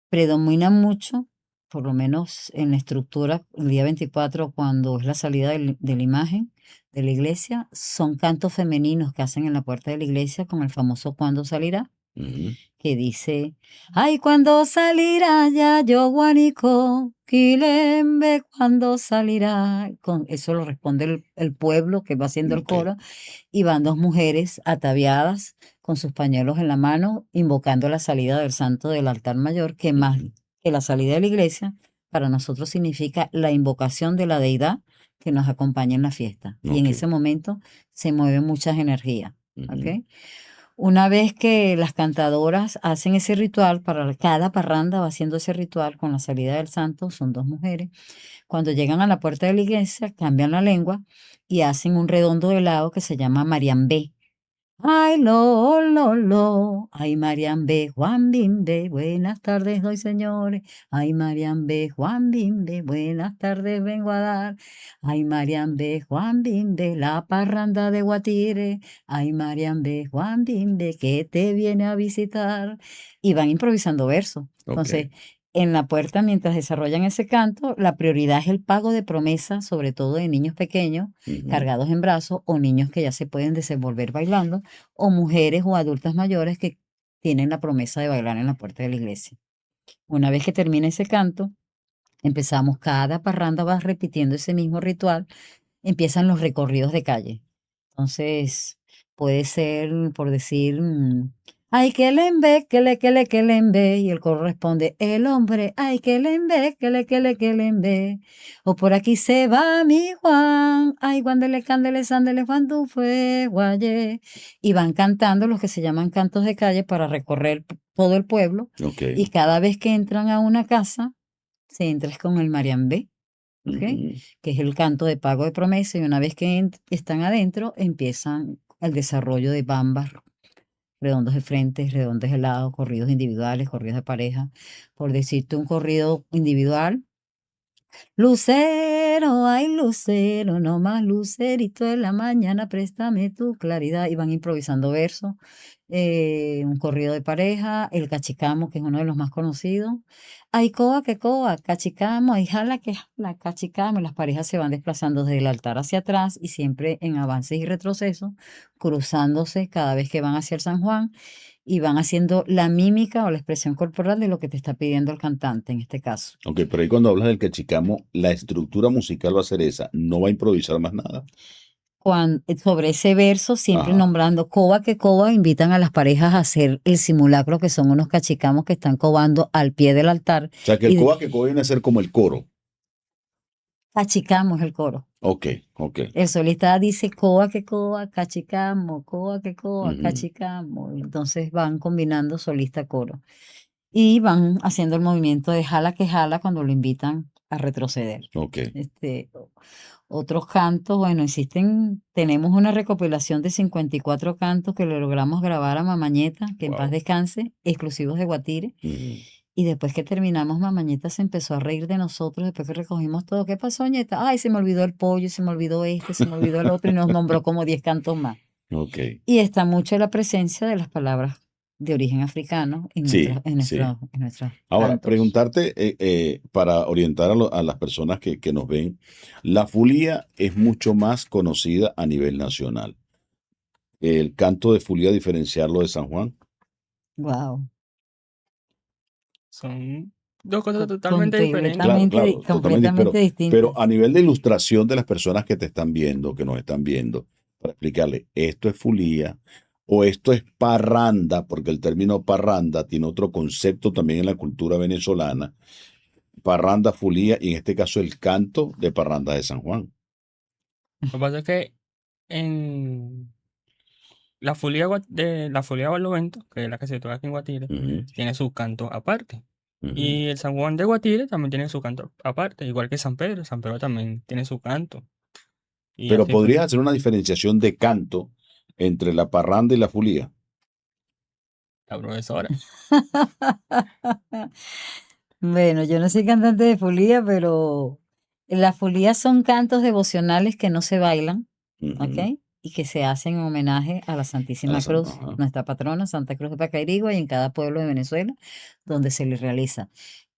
predomina mucho, por lo menos en la estructura, el día 24 cuando es la salida de la imagen de la iglesia, son cantos femeninos que hacen en la puerta de la iglesia con el famoso "¿Cuándo salirá?", ujú. que dice: "Ay, ¿cuándo salirá ya yo guanico? Quilembe, ¿cuándo salirá?". Eso lo responde el pueblo que va haciendo el Ok, coro, y van 2 mujeres ataviadas con sus pañuelos en la mano, invocando la salida del santo del altar mayor, que más ujú, que la salida de la iglesia, para nosotros significa la invocación de la deidad que nos acompaña en la fiesta. Y en ok, ese momento se mueven muchas energías, ujú, ¿okey? Una vez que las cantadoras hacen ese ritual, para cada parranda va haciendo ese ritual con la salida del santo, son 2 mujeres. Cuando llegan a la puerta de la iglesia, cambian la lengua y hacen un redondo de lado que se llama Mariambé. Ay, lo, ay, Mariambé, Juan Bimbe, buenas tardes, doy señores. Ay, Mariambé, Juan Bimbe, buenas tardes, vengo a dar. Ay, Mariambé, Juan Bimbe, la parranda de Guatire. Ay, Mariambé, Juan Bimbe, que te viene a visitar. Y van improvisando versos. ok, Entonces, en la puerta, mientras desarrollan ese canto, la prioridad es el pago de promesa, sobre todo de niños pequeños, ujú, cargados en brazos, o niños que ya se pueden desenvolver bailando, o mujeres o adultas mayores que tienen la promesa de bailar en la puerta de la iglesia. Una vez que termina ese canto, empezamos, cada parranda va repitiendo ese mismo ritual, empiezan los recorridos de calle. Entonces, puede ser, por decir, ay, que le embe, y el coro responde, el hombre, ay, que le embe, que le embe. O por aquí se va mi Juan, ay, guándele, cándele, sándele, Juan, tú fue, guayé. Y van cantando los que se llaman cantos de calle para recorrer todo el pueblo, ok, y cada vez que entran a una casa, se entra con el mariambé. ¿Ok? ujú, Que es el canto de pago de promesa, y una vez que están adentro, empiezan el desarrollo de bambas, redondos de frente, redondos de lado, corridos individuales, corridos de pareja. Por decirte un corrido individual: lucero, ay lucero, no más lucerito en la mañana, préstame tu claridad. Y van improvisando versos. Un corrido de pareja, el cachicamo, que es uno de los más conocidos. Ay, coa, que coa, cachicamo, ay, jala, que jala, cachicamo. Y las parejas se van desplazando desde el altar hacia atrás y siempre en avances y retrocesos, cruzándose cada vez que van hacia el San Juan, y van haciendo la mímica o la expresión corporal de lo que te está pidiendo el cantante en este caso. ok, pero ahí cuando hablas del cachicamo, la estructura musical va a ser esa, no va a improvisar más nada. Sobre ese verso, siempre Ajá. nombrando coba que coba, invitan a las parejas a hacer el simulacro, que son unos cachicamos que están cobando al pie del altar. O sea que el Y coba que coba viene a ser como el coro. cachicamo es el coro. Ok, ok. El solista dice coa que coa, cachicamo, coa que coa, Ujú. cachicamo. Entonces van combinando solista coro. Y van haciendo el movimiento de jala que jala cuando lo invitan a retroceder. Ok. Otros cantos, bueno, tenemos una recopilación de 54 cantos que le logramos grabar a Mamañeta, que en paz Wow. descanse, exclusivos de Guatire. Ujú. Y después que terminamos, Mamañeta se empezó a reír de nosotros, después que recogimos todo. ¿Qué pasó, Ñeta? Ay, se me olvidó el pollo, se me olvidó se me olvidó el otro, y nos nombró como 10 cantos más. Ok. Y está mucho la presencia de las palabras de origen africano Sí, sí. en nuestros Ahora, cantos. preguntarte para orientar a las personas que nos ven, la fulía es mucho más conocida a nivel nacional. El canto de fulía, diferenciarlo de San Juan. Wow. Son dos cosas totalmente diferentes. Claro, Completamente, claro, totalmente, completamente pero a distintas. nivel de ilustración de las personas que te están viendo, que nos están viendo, para explicarle, esto es fulía o esto es parranda, porque el término parranda tiene otro concepto también en la cultura venezolana, parranda, fulía, y en este caso el canto de parranda de San Juan. Lo que pasa es que en la Fulía Barlovento, que es la que se toca aquí en Guatire, Ujú, tiene su canto aparte. ujú. Y el San Juan de Guatire también tiene su canto aparte, igual que San Pedro. San Pedro también tiene su canto. Y Pero así fue. podrías hacer una diferenciación de canto entre la parranda y la fulía. La profesora. Bueno, yo no soy cantante de folía, pero las folías son cantos devocionales que no se bailan, ¿ok? Ujú. Y que se hacen en homenaje a la A la Santísima Cruz, ajá. nuestra patrona, Santa Cruz de Pacairigua, y en cada pueblo de Venezuela donde se le realiza.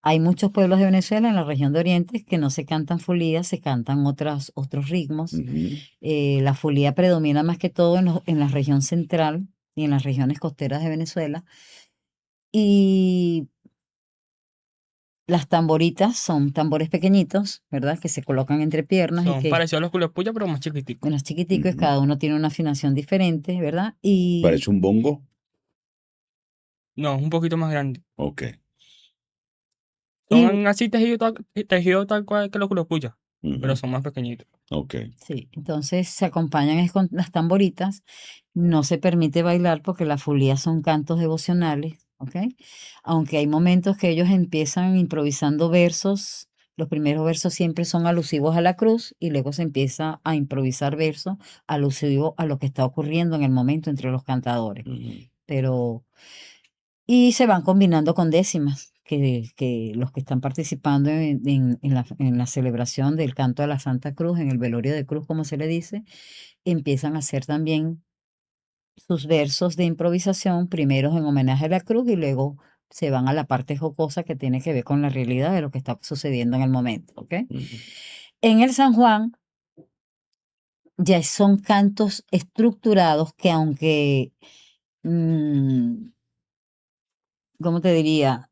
Hay muchos pueblos de Venezuela en la región de Oriente que no se cantan folías, se cantan otros ritmos. Ujú. La folía predomina más que todo en la región central y en las regiones costeras de Venezuela. Y las tamboritas son tambores pequeñitos, ¿verdad? Que se colocan entre piernas y Son que, parecidos a los culopullas, pero más chiquiticos. unos chiquiticos, Ujú. cada uno tiene una afinación diferente, ¿verdad? Y Parece un bongo. No, es un poquito más grande. Ok. y Son así tejidos tal cual que los culopullas, pero Ujú. son más pequeñitos. Ok. sí, entonces se acompañan es con las tamboritas. No se permite bailar porque las fulías son cantos devocionales, ¿ok? Aunque hay momentos que ellos empiezan improvisando versos. Los primeros versos siempre son alusivos a la cruz y luego se empieza a improvisar versos alusivos a lo que está ocurriendo en el momento entre los cantadores. Ujú. Pero y se van combinando con décimas, que los que están participando en la celebración del canto a la Santa Cruz, en el velorio de cruz, como se le dice, empiezan a hacer también sus versos de improvisación, primero en homenaje a la cruz y luego se van a la parte jocosa que tiene que ver con la realidad de lo que está sucediendo en el momento, ¿ok? Ujú. En el San Juan ya son cantos estructurados que aunque, mm, ¿cómo te diría?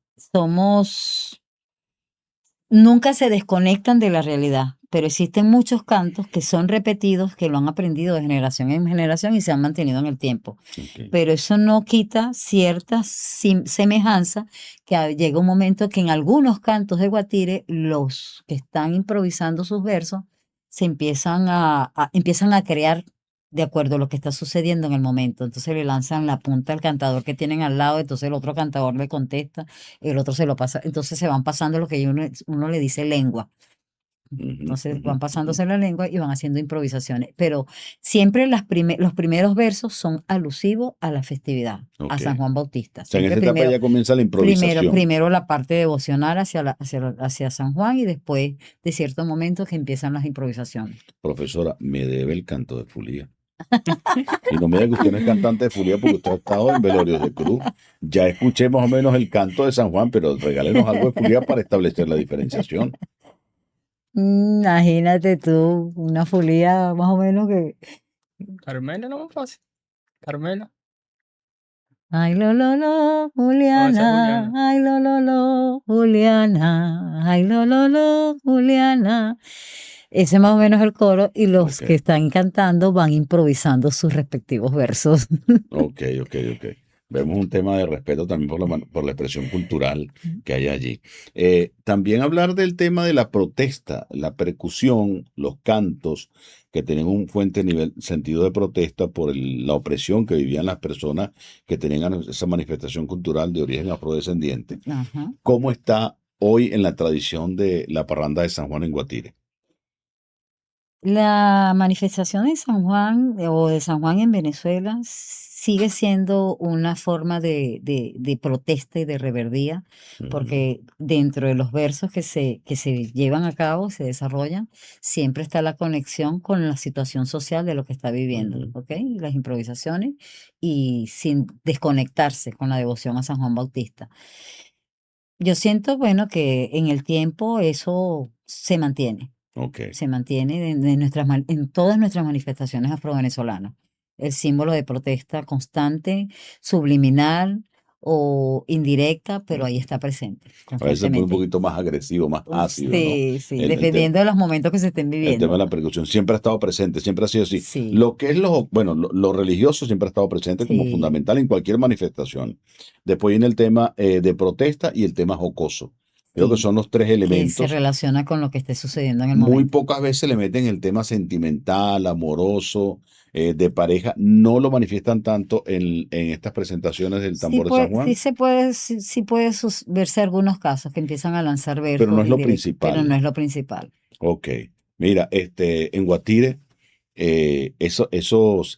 Nunca se desconectan de la realidad, pero existen muchos cantos que son repetidos, que lo han aprendido de generación en generación y se han mantenido en el tiempo. Ok. Pero eso no quita cierta semejanza que llega un momento que en algunos cantos de Guatire, los que están improvisando sus versos se empiezan a crear de acuerdo a lo que está sucediendo en el momento. Entonces le lanzan la punta al cantador que tienen al lado, entonces el otro cantador le contesta, el otro se lo pasa, entonces se van pasando lo que uno le dice lengua. Ujú, Entonces ujú, van ujú. pasándose la lengua y van haciendo improvisaciones. Pero siempre los primeros versos son alusivos a la festividad, a Ok. San Juan Bautista. O sea, en Siempre esta etapa ya comienza la improvisación. primero la parte devocional hacia San Juan y después de ciertos momentos que empiezan las improvisaciones. Profesora, me debe el canto de fulía. Y no me diga que usted no es cantante de fulía porque usted ha estado en velorios de cruz. Ya escuché más o menos el canto de San Juan, pero regálenos algo de fulía para establecer la diferenciación. Imagínate tú, una folía más o menos que. Carmela no es fácil. Carmela. Ay, lo, No, esa es Juliana, Juliana. ay, lo, Juliana, ay, lo, Juliana. Ese más o menos es el coro y los Ok, que están cantando van improvisando sus respectivos versos. ok, ok, ok. Vemos un tema de respeto también por la expresión cultural que hay allí. También hablar del tema de la protesta, la percusión, los cantos, que tienen un fuerte nivel, sentido de protesta por la opresión que vivían las personas que tenían esa manifestación cultural de origen afrodescendiente. Ajá. ¿Cómo está hoy en la tradición de la parranda de San Juan en Guatire? La manifestación de San Juan, o de San Juan en Venezuela, sigue siendo una forma de protesta y de reverdía, Ujú, porque dentro de los versos que se llevan a cabo, se desarrollan, siempre está la conexión con la situación social de lo que está viviendo, ujú. ¿ok? Las improvisaciones y sin desconectarse con la devoción a San Juan Bautista. Yo siento, bueno, que en el tiempo eso Ok. se mantiene en todas nuestras manifestaciones afrovenezolanas. El símbolo de protesta constante, subliminal o indirecta, pero ahí Ujú. está presente A veces se pone un constantemente. poquito más agresivo, más ácido, ¿no? Sí, sí, El tema. dependiendo de los momentos que se estén El tema de viviendo. la percusión siempre ha estado presente, siempre ha sido así. Sí, Lo que es bueno, lo religioso siempre ha estado presente como sí, fundamental en cualquier manifestación. Después viene el tema de protesta y el tema jocoso. Creo que sí, son los tres que se elementos. relaciona con lo que esté sucediendo en el Muy momento. pocas veces le meten el tema sentimental, amoroso, de pareja. No lo manifiestan tanto en estas presentaciones del tambor de San Sí Juan, se puede, sí puede verse algunos casos que empiezan a lanzar pero no versos es lo indirectos, pero no principal. es lo principal. Ok. Mira, en Guatire, esos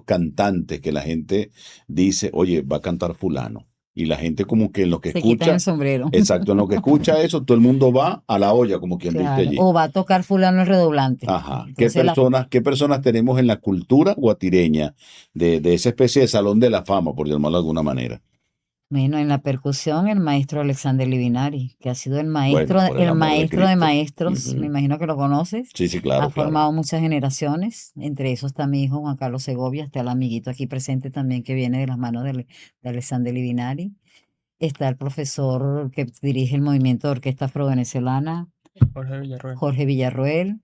cantantes que la gente dice, oye, va a cantar fulano. Y la gente como que en lo que Se quitan el escucha, sombrero. exacto, en lo que escucha eso, todo el mundo va a la olla, como quien dice Claro, allí. o va a tocar fulano el redoblante. Ajá. Entonces Qué personas tenemos en la cultura guatireña de esa especie de salón de la fama, por llamarlo de alguna manera? bueno, en la percusión el maestro Alexander Livinari, que ha sido Bueno, por el el amor de maestro de Cristo. maestros, me Ujú. imagino que lo conoces, Sí, sí, ha claro, claro. formado muchas generaciones, entre esos está mi hijo Juan Carlos Segovia, está el amiguito aquí presente también que viene de las manos de Alexander Livinari, está el profesor que dirige el movimiento de orquesta afro-venezolana, Jorge Villarroel. Jorge Villarroel,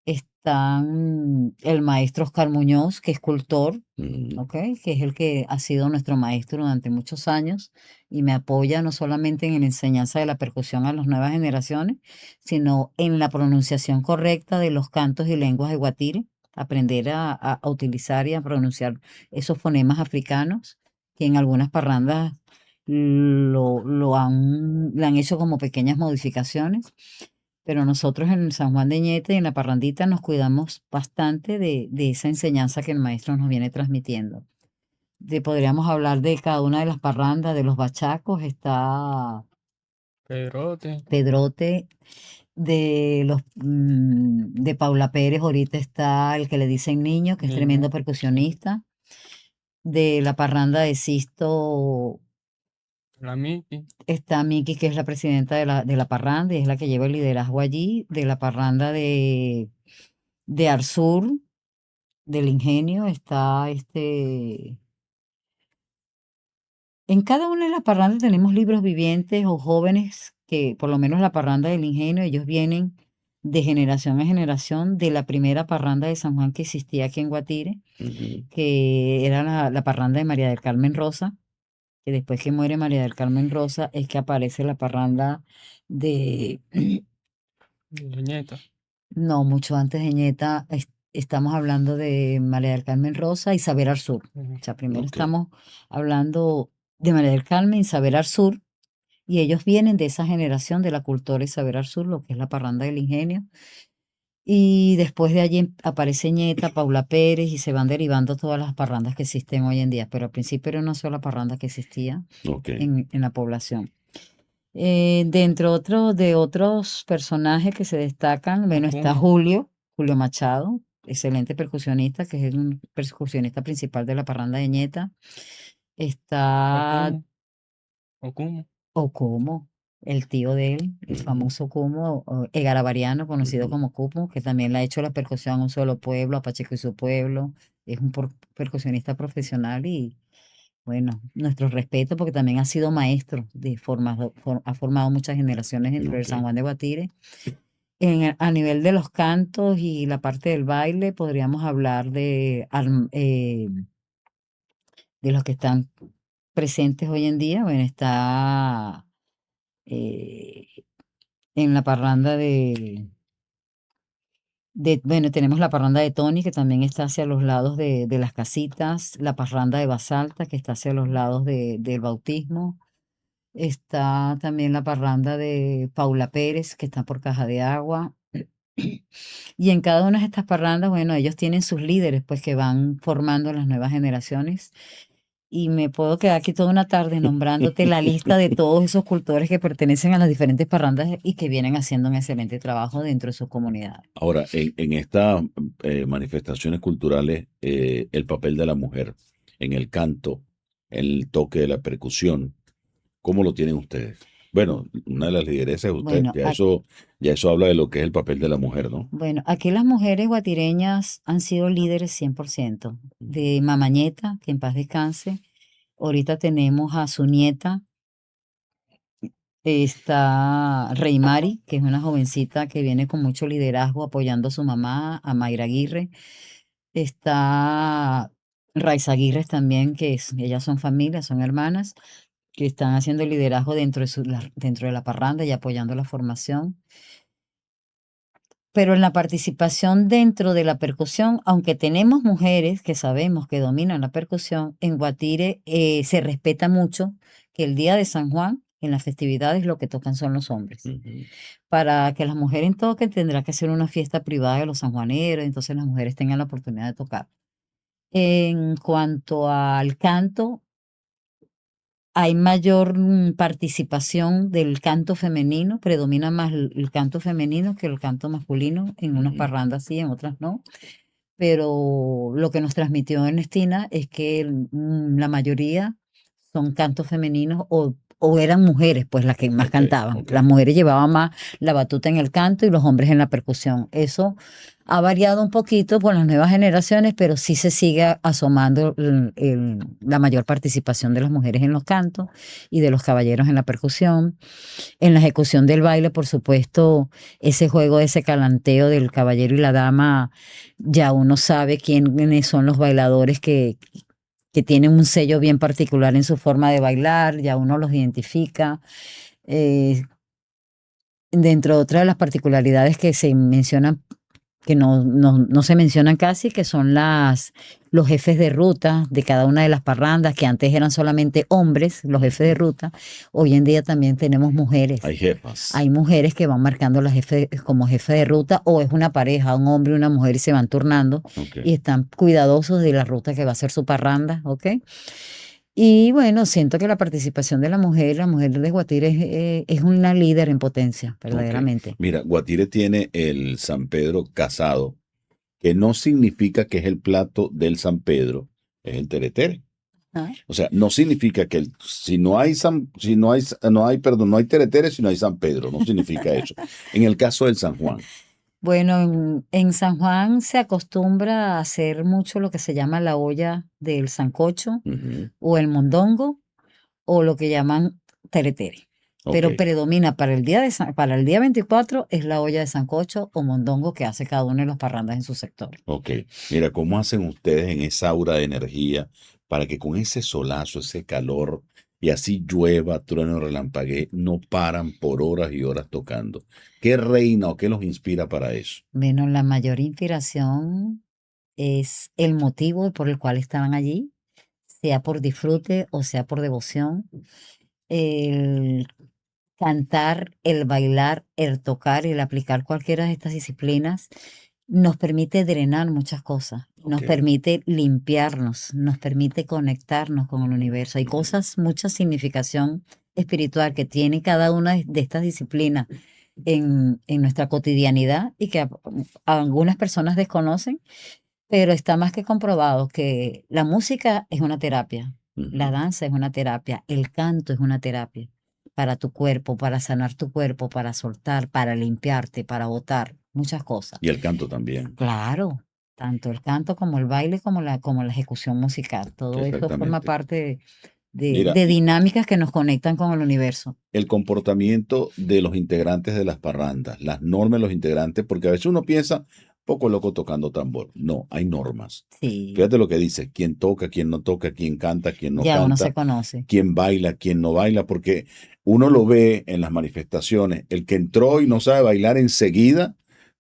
están el maestro Oscar Muñoz, que es escultor, Ujú. ¿ok? Que es el que ha sido nuestro maestro durante muchos años y me apoya no solamente en la enseñanza de la percusión a las nuevas generaciones, sino en la pronunciación correcta de los cantos y lenguas de Guatire, aprender a utilizar y a pronunciar esos fonemas africanos que en algunas parrandas le han hecho como pequeñas modificaciones, pero nosotros en el San Juan de Ñete y en la parrandita nos cuidamos bastante de esa enseñanza que el maestro nos viene transmitiendo. Podríamos hablar de cada una de las parrandas, de los bachacos, está Pedrote. Pedrote, de Paula Pérez, ahorita está el que le dicen niño, que es tremendo Niño. percusionista, de la parranda de Sisto La Miki. está Miki, que es la presidenta de la parranda y es la que lleva el liderazgo allí, de la parranda de Arsur, del Ingenio, está en cada una de las parrandas tenemos libros vivientes o jóvenes que, por lo menos la parranda del Ingenio, ellos vienen de generación en generación de la primera parranda de San Juan que existía aquí en Guatire, Ujú. que era la parranda de María del Carmen Rosa, que después que muere María del Carmen Rosa es que aparece la parranda de, De Ñeta. no, mucho antes de Ñeta, estamos hablando de María del Carmen Rosa y Saber Arzur. Ujú. O sea, primero Ok. estamos hablando de María del Carmen y Saber Arzur, y ellos vienen de esa generación de la cultura y Saber Arzur, lo que es la parranda del ingenio. Y después de allí aparece Ñeta, Paula Pérez, y se van derivando todas las parrandas que existen hoy en día, pero al principio era una sola parranda que existía Ok. en la población. De otros personajes que se destacan, bueno, está Okumu. Julio Machado, excelente percusionista, que es el percusionista principal de la parranda de Ñeta. Está Okumu. Okumu. Okomo, el tío de él, el Ujú, famoso Okomo, Egaravariano, conocido ujú. como Cupo, que también le ha hecho la percusión a un solo pueblo, a Pacheco y su pueblo. Es un percusionista profesional y, bueno, nuestro respeto porque también ha sido maestro, ha formado muchas generaciones dentro del Ok. San Juan de Guatire. A nivel de los cantos y la parte del baile, podríamos hablar de los que están presentes hoy en día, bueno, está eh, en la parranda bueno, tenemos la parranda de Tony, que también está hacia los lados de las casitas, la parranda de Basalta, que está hacia los lados del bautismo. Está también la parranda de Paula Pérez, que está por Caja de Agua. Y en cada una de estas parrandas, bueno, ellos tienen sus líderes, pues que van formando las nuevas generaciones. Y me puedo quedar aquí toda una tarde nombrándote la lista de todos esos cultores que pertenecen a las diferentes parrandas y que vienen haciendo un excelente trabajo dentro de sus comunidades. Ahora, en estas manifestaciones culturales, el papel de la mujer en el canto, el toque de la percusión, ¿cómo lo tienen ustedes? Bueno, una de las lideresas es usted, Bueno, ya eso habla de lo que es el papel de la mujer, ¿no? bueno, aquí las mujeres guatireñas han sido líderes 100%. De Mamañeta, que en paz descanse. Ahorita tenemos a su nieta, está Reymari, que es una jovencita que viene con mucho liderazgo apoyando a su mamá, a Mayra Aguirre. Está Raiza Aguirre también, ellas son familias, son hermanas, que están haciendo el liderazgo dentro de la parranda y apoyando la formación. Pero en la participación dentro de la percusión, aunque tenemos mujeres que sabemos que dominan la percusión, en Guatire se respeta mucho que el día de San Juan, en las festividades, lo que tocan son los hombres. Ujú. Para que las mujeres toquen, tendrá que ser una fiesta privada de los sanjuaneros, entonces las mujeres tengan la oportunidad de tocar. En cuanto al canto, hay mayor participación del canto femenino, predomina más el canto femenino que el canto masculino, en unas Ujú. parrandas sí, en otras no. Pero lo que nos transmitió Ernestina es que la mayoría son cantos femeninos o eran mujeres, pues las que más Ok, cantaban. ok. Las mujeres llevaban más la batuta en el canto y los hombres en la percusión. Eso ha variado un poquito con las nuevas generaciones, pero sí se sigue asomando la mayor participación de las mujeres en los cantos y de los caballeros en la percusión. En la ejecución del baile, por supuesto, ese juego, ese calanteo del caballero y la dama, ya uno sabe quiénes son los bailadores que tienen un sello bien particular en su forma de bailar, ya uno los identifica. Eh, Dentro de otras de las particularidades que se mencionan, que no se mencionan casi, que son los jefes de ruta de cada una de las parrandas, que antes eran solamente hombres, los jefes de ruta. Hoy en día también tenemos mujeres. Hay jefas. Hay mujeres que van marcando como jefe de ruta, o es una pareja, un hombre y una mujer, y se van turnando Ok. y están cuidadosos de la ruta que va a ser su parranda, ¿ok? Y bueno, siento que la participación de la mujer de Guatire es una líder en potencia, Ok. verdaderamente. Mira, Guatire tiene el San Pedro casado, que no significa que es el plato del San Pedro, es el teretere. Ah. O sea, no significa que si no hay no hay teretere si no hay San Pedro, no significa eso. En el caso del San Juan. Bueno, en San Juan se acostumbra a hacer mucho lo que se llama la olla del sancocho Ujú. o el mondongo o lo que llaman teretere. Pero Ok. predomina para el día 24 es la olla de sancocho o mondongo que hace cada uno de los parrandas en su sector. Ok, mira, ¿cómo hacen ustedes en esa aura de energía para que con ese solazo, ese calor y así llueva, trueno, relampaguee, no paran por horas y horas tocando? ¿Qué reina o qué los inspira para eso? Bueno, la mayor inspiración es el motivo por el cual estaban allí, sea por disfrute o sea por devoción. El cantar, el bailar, el tocar, el aplicar cualquiera de estas disciplinas nos permite drenar muchas cosas, nos Ok. permite limpiarnos, nos permite conectarnos con el universo. Hay cosas, mucha significación espiritual que tiene cada una de estas disciplinas en nuestra cotidianidad y que algunas personas desconocen, pero está más que comprobado que la música es una terapia, la Ujú. danza es una terapia, el canto es una terapia para tu cuerpo, para sanar tu cuerpo, para soltar, para limpiarte, para botar, muchas cosas. Y el canto también. Claro, tanto el canto como el baile, como la ejecución musical, todo eso forma Exactamente. parte Mira, de dinámicas que nos conectan con el universo. el comportamiento de los integrantes de las parrandas, las normas de los integrantes, porque a veces uno piensa, poco loco tocando tambor. No, hay normas. Sí, Fíjate lo que dice, quién toca, quién no toca, quién canta, quién no ya uno se canta, conoce. quién baila, quién no baila, porque uno lo ve en las manifestaciones. El que entró y no sabe bailar enseguida,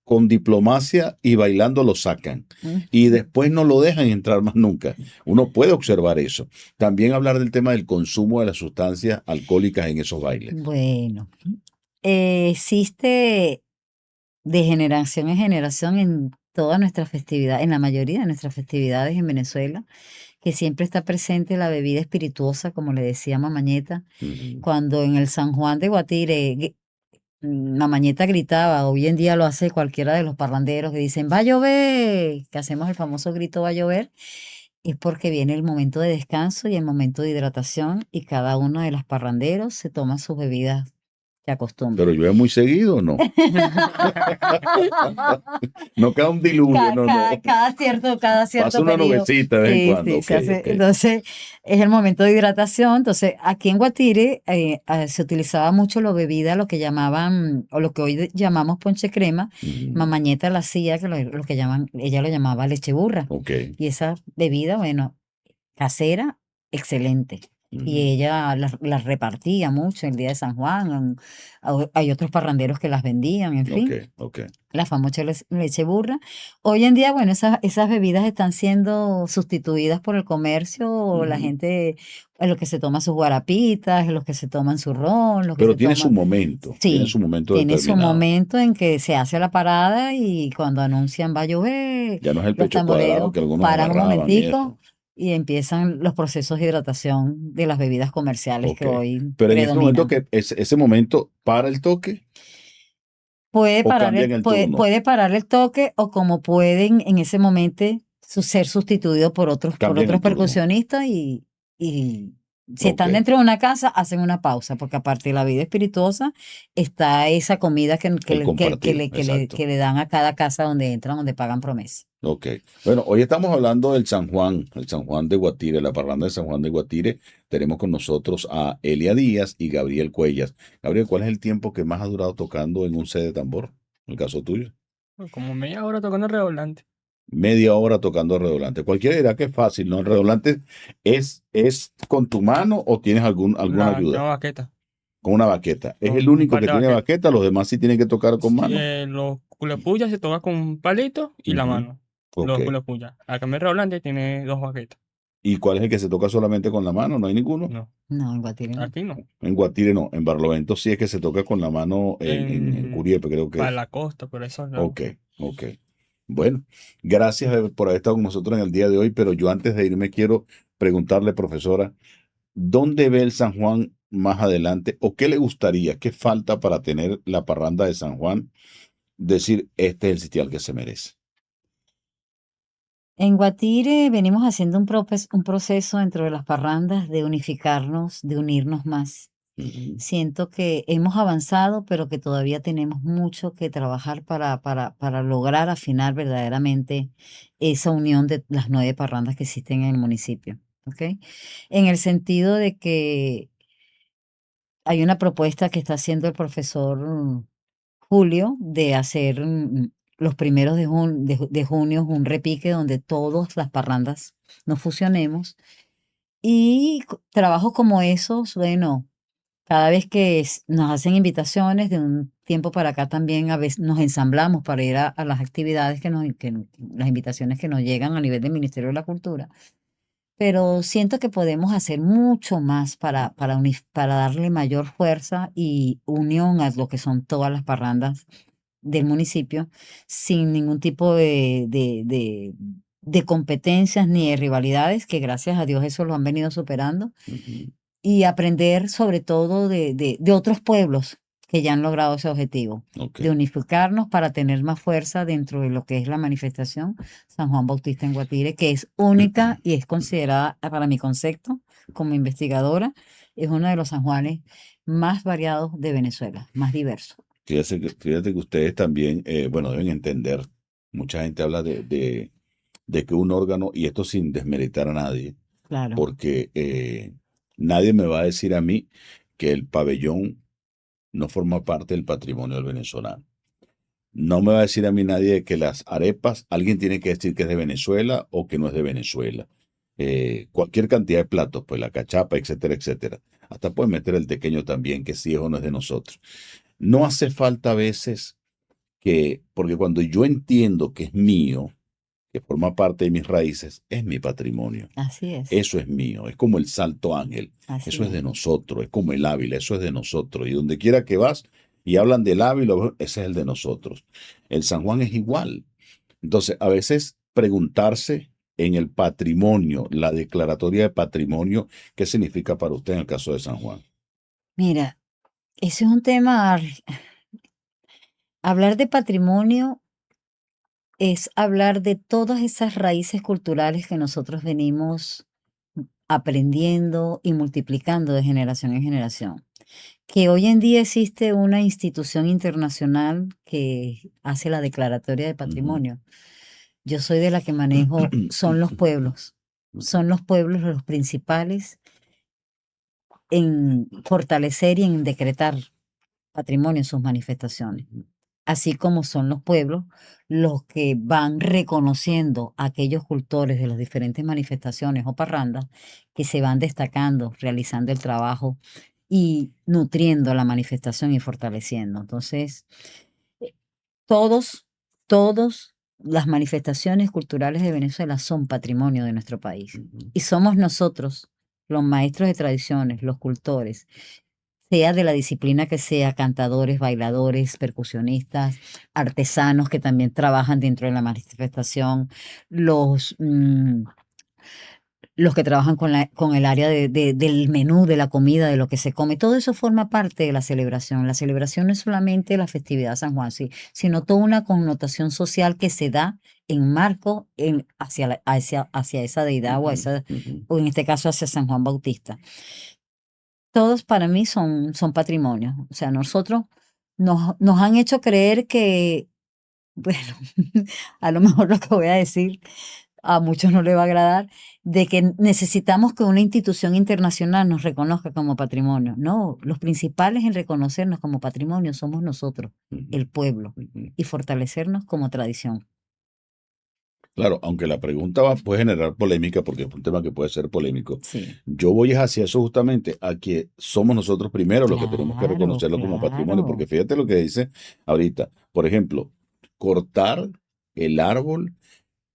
con diplomacia y bailando lo sacan. Y Ujú. después no lo dejan entrar más nunca. Uno puede observar eso. También hablar del tema del consumo de las sustancias alcohólicas en esos bailes. Bueno, existe de generación en generación en todas nuestras festividades, en la mayoría de nuestras festividades en Venezuela, que siempre está presente la bebida espirituosa, como le decía Mamañeta, Ujú. cuando en el San Juan de Guatire Mamañeta gritaba, hoy en día lo hace cualquiera de los parranderos que dicen, va a llover, que hacemos el famoso grito va a llover, es porque viene el momento de descanso y el momento de hidratación y cada uno de los parranderos se toma sus bebidas que Pero acostumbra. llueve muy seguido, ¿o no? No cae un diluvio, no, no. Cada Pasa cierto una periodo. nubecita de vez en Sí, cuando. sí, Ok, se hace. ok. Entonces, es el momento de hidratación. Entonces, aquí en Guatire se utilizaba mucho la bebida, lo que llamaban, o lo que hoy llamamos ponche crema. Ujú. Mamañeta la hacía, que lo que llaman, ella lo llamaba leche burra. Ok. Y esa bebida, bueno, casera, excelente. Y Ujú. ella las repartía mucho el día de San Juan. Hay otros parranderos que las vendían, en Ok, fin, ok. la famosa leche burra. Hoy en día, bueno, esas bebidas están siendo sustituidas por el comercio, o la Ujú. gente, en los que se toma sus guarapitas, en los que se toman su ron, los que Pero se toman. tiene Sí, su momento tiene su determinado. momento en que se hace la parada y cuando anuncian va a llover, Ya no es el los pecho cuadrado tamboreros que algunos paran un agarraban y momentico eso. y empiezan los procesos de hidratación de las bebidas comerciales Ok. que hoy Pero en este momento predominan. que ese momento para el toque o cambian el turno, Puede parar el toque, o como pueden en ese momento ser sustituidos por cambian otros el turno. percusionistas, y si Ok. están dentro de una casa hacen una pausa, porque aparte de la vida espirituosa está esa comida El compartir, exacto. que le dan a cada casa donde entran, donde pagan promesa. Ok. Bueno, hoy estamos hablando del San Juan, el San Juan de Guatire, la parranda de San Juan de Guatire. Tenemos con nosotros a Elia Díaz y Gabriel Cuellas. Gabriel, ¿cuál es el tiempo que más ha durado tocando en un set de tambor? En el caso tuyo. Como media hora tocando el redoblante. Media hora tocando redoblante. Cualquiera dirá que es fácil, ¿no? El redoblante es con tu mano o tienes alguna No, tengo ayuda. baqueta, Con una baqueta. Es con el un único par que de tiene baquetas. baqueta, los demás sí tienen que tocar con Sí, mano. los culepuyas se toca con un palito y la Ujú. mano. Ok. Los culepuyas. Acá el redoblante tiene dos baquetas. ¿Y cuál es el que se toca solamente con la mano? ¿No hay ninguno? No, No, en Guatire no. aquí no. En Guatire no. En Barlovento sí es que se toca con la mano en En, Curiepe, creo que para es. la costa, por eso no. Ok, ok. Bueno, gracias por haber estado con nosotros en el día de hoy, pero yo antes de irme quiero preguntarle, profesora, ¿dónde ve el San Juan más adelante o qué le gustaría, qué falta para tener la parranda de San Juan? Decir, este es el sitial que se merece. En Guatire venimos haciendo un proceso dentro de las parrandas de unificarnos, de unirnos más. Ujú. Siento que hemos avanzado, pero que todavía tenemos mucho que trabajar para lograr afinar verdaderamente esa unión de las 9 parrandas que existen en el municipio, ¿ok? En el sentido de que hay una propuesta que está haciendo el profesor Julio de hacer los primeros de junio un repique donde todas las parrandas nos fusionemos. Y trabajos como esos, bueno, cada vez que nos hacen invitaciones, de un tiempo para acá también a veces nos ensamblamos para ir a las actividades las invitaciones que nos llegan a nivel del Ministerio de la Cultura. Pero siento que podemos hacer mucho más para darle mayor fuerza y unión a lo que son todas las parrandas del municipio, sin ningún tipo de competencias ni de rivalidades, que gracias a Dios eso lo han venido superando, Ujú. y aprender sobre todo de otros pueblos que ya han logrado ese objetivo, Ok. de unificarnos para tener más fuerza dentro de lo que es la manifestación San Juan Bautista en Guatire, que es única y es considerada, para mi concepto, como investigadora, es uno de los San Juanes más variados de Venezuela, más diversos. Fíjate que ustedes también, bueno, deben entender, mucha gente habla de que un órgano, y esto sin desmeritar a nadie, Claro. porque nadie me va a decir a mí que el pabellón no forma parte del patrimonio del venezolano. No me va a decir a mí nadie que las arepas, alguien tiene que decir que es de Venezuela o que no es de Venezuela. Cualquier cantidad de platos, pues la cachapa, etcétera, etcétera. Hasta pueden meter el tequeño también, que sí es o no es de nosotros. No hace falta a veces porque cuando yo entiendo que es mío, que forma parte de mis raíces, es mi patrimonio. Así es, Eso es mío, es como el Salto Ángel, así eso es de es. nosotros, es como el Ávila, eso es de nosotros. Y donde quiera que vas y hablan del Ávila, ese es el de nosotros. El San Juan es igual. Entonces, a veces preguntarse en el patrimonio, la declaratoria de patrimonio, ¿qué significa para usted en el caso de San Juan? Mira, ese es un tema, hablar de patrimonio es hablar de todas esas raíces culturales que nosotros venimos aprendiendo y multiplicando de generación en generación. Que hoy en día existe una institución internacional que hace la declaratoria de Ujú. patrimonio. Yo soy de la que manejo, son los pueblos los principales en fortalecer y en decretar patrimonio en sus manifestaciones, así como son los pueblos los que van reconociendo a aquellos cultores de las diferentes manifestaciones o parrandas que se van destacando, realizando el trabajo y nutriendo la manifestación y fortaleciendo. Entonces, eh, todos, todos las manifestaciones culturales de Venezuela son patrimonio de nuestro país. Ujú. Y somos nosotros, los maestros de tradiciones, los cultores, sea de la disciplina que sea, cantadores, bailadores, percusionistas, artesanos que también trabajan dentro de la manifestación, los, los que trabajan con el área del menú, de la comida, de lo que se come, todo eso forma parte de la celebración. La celebración no es solamente la festividad de San Juan, sino toda una connotación social que se da en marco hacia esa deidad Ujú, ujú. o en este caso hacia San Juan Bautista. Todos para mí son patrimonio. O sea, nosotros nos han hecho creer que, bueno, a lo mejor lo que voy a decir a muchos no le va a agradar, de que necesitamos que una institución internacional nos reconozca como patrimonio. No, los principales en reconocernos como patrimonio somos nosotros, Ujú, el pueblo, ujú. y fortalecernos como tradición. Claro, aunque la pregunta puede generar polémica porque es un tema que puede ser polémico, Sí, yo voy hacia eso justamente, a que somos nosotros primero los que tenemos que claro, reconocerlo como patrimonio, porque claro. fíjate lo que dice ahorita, por ejemplo, cortar el árbol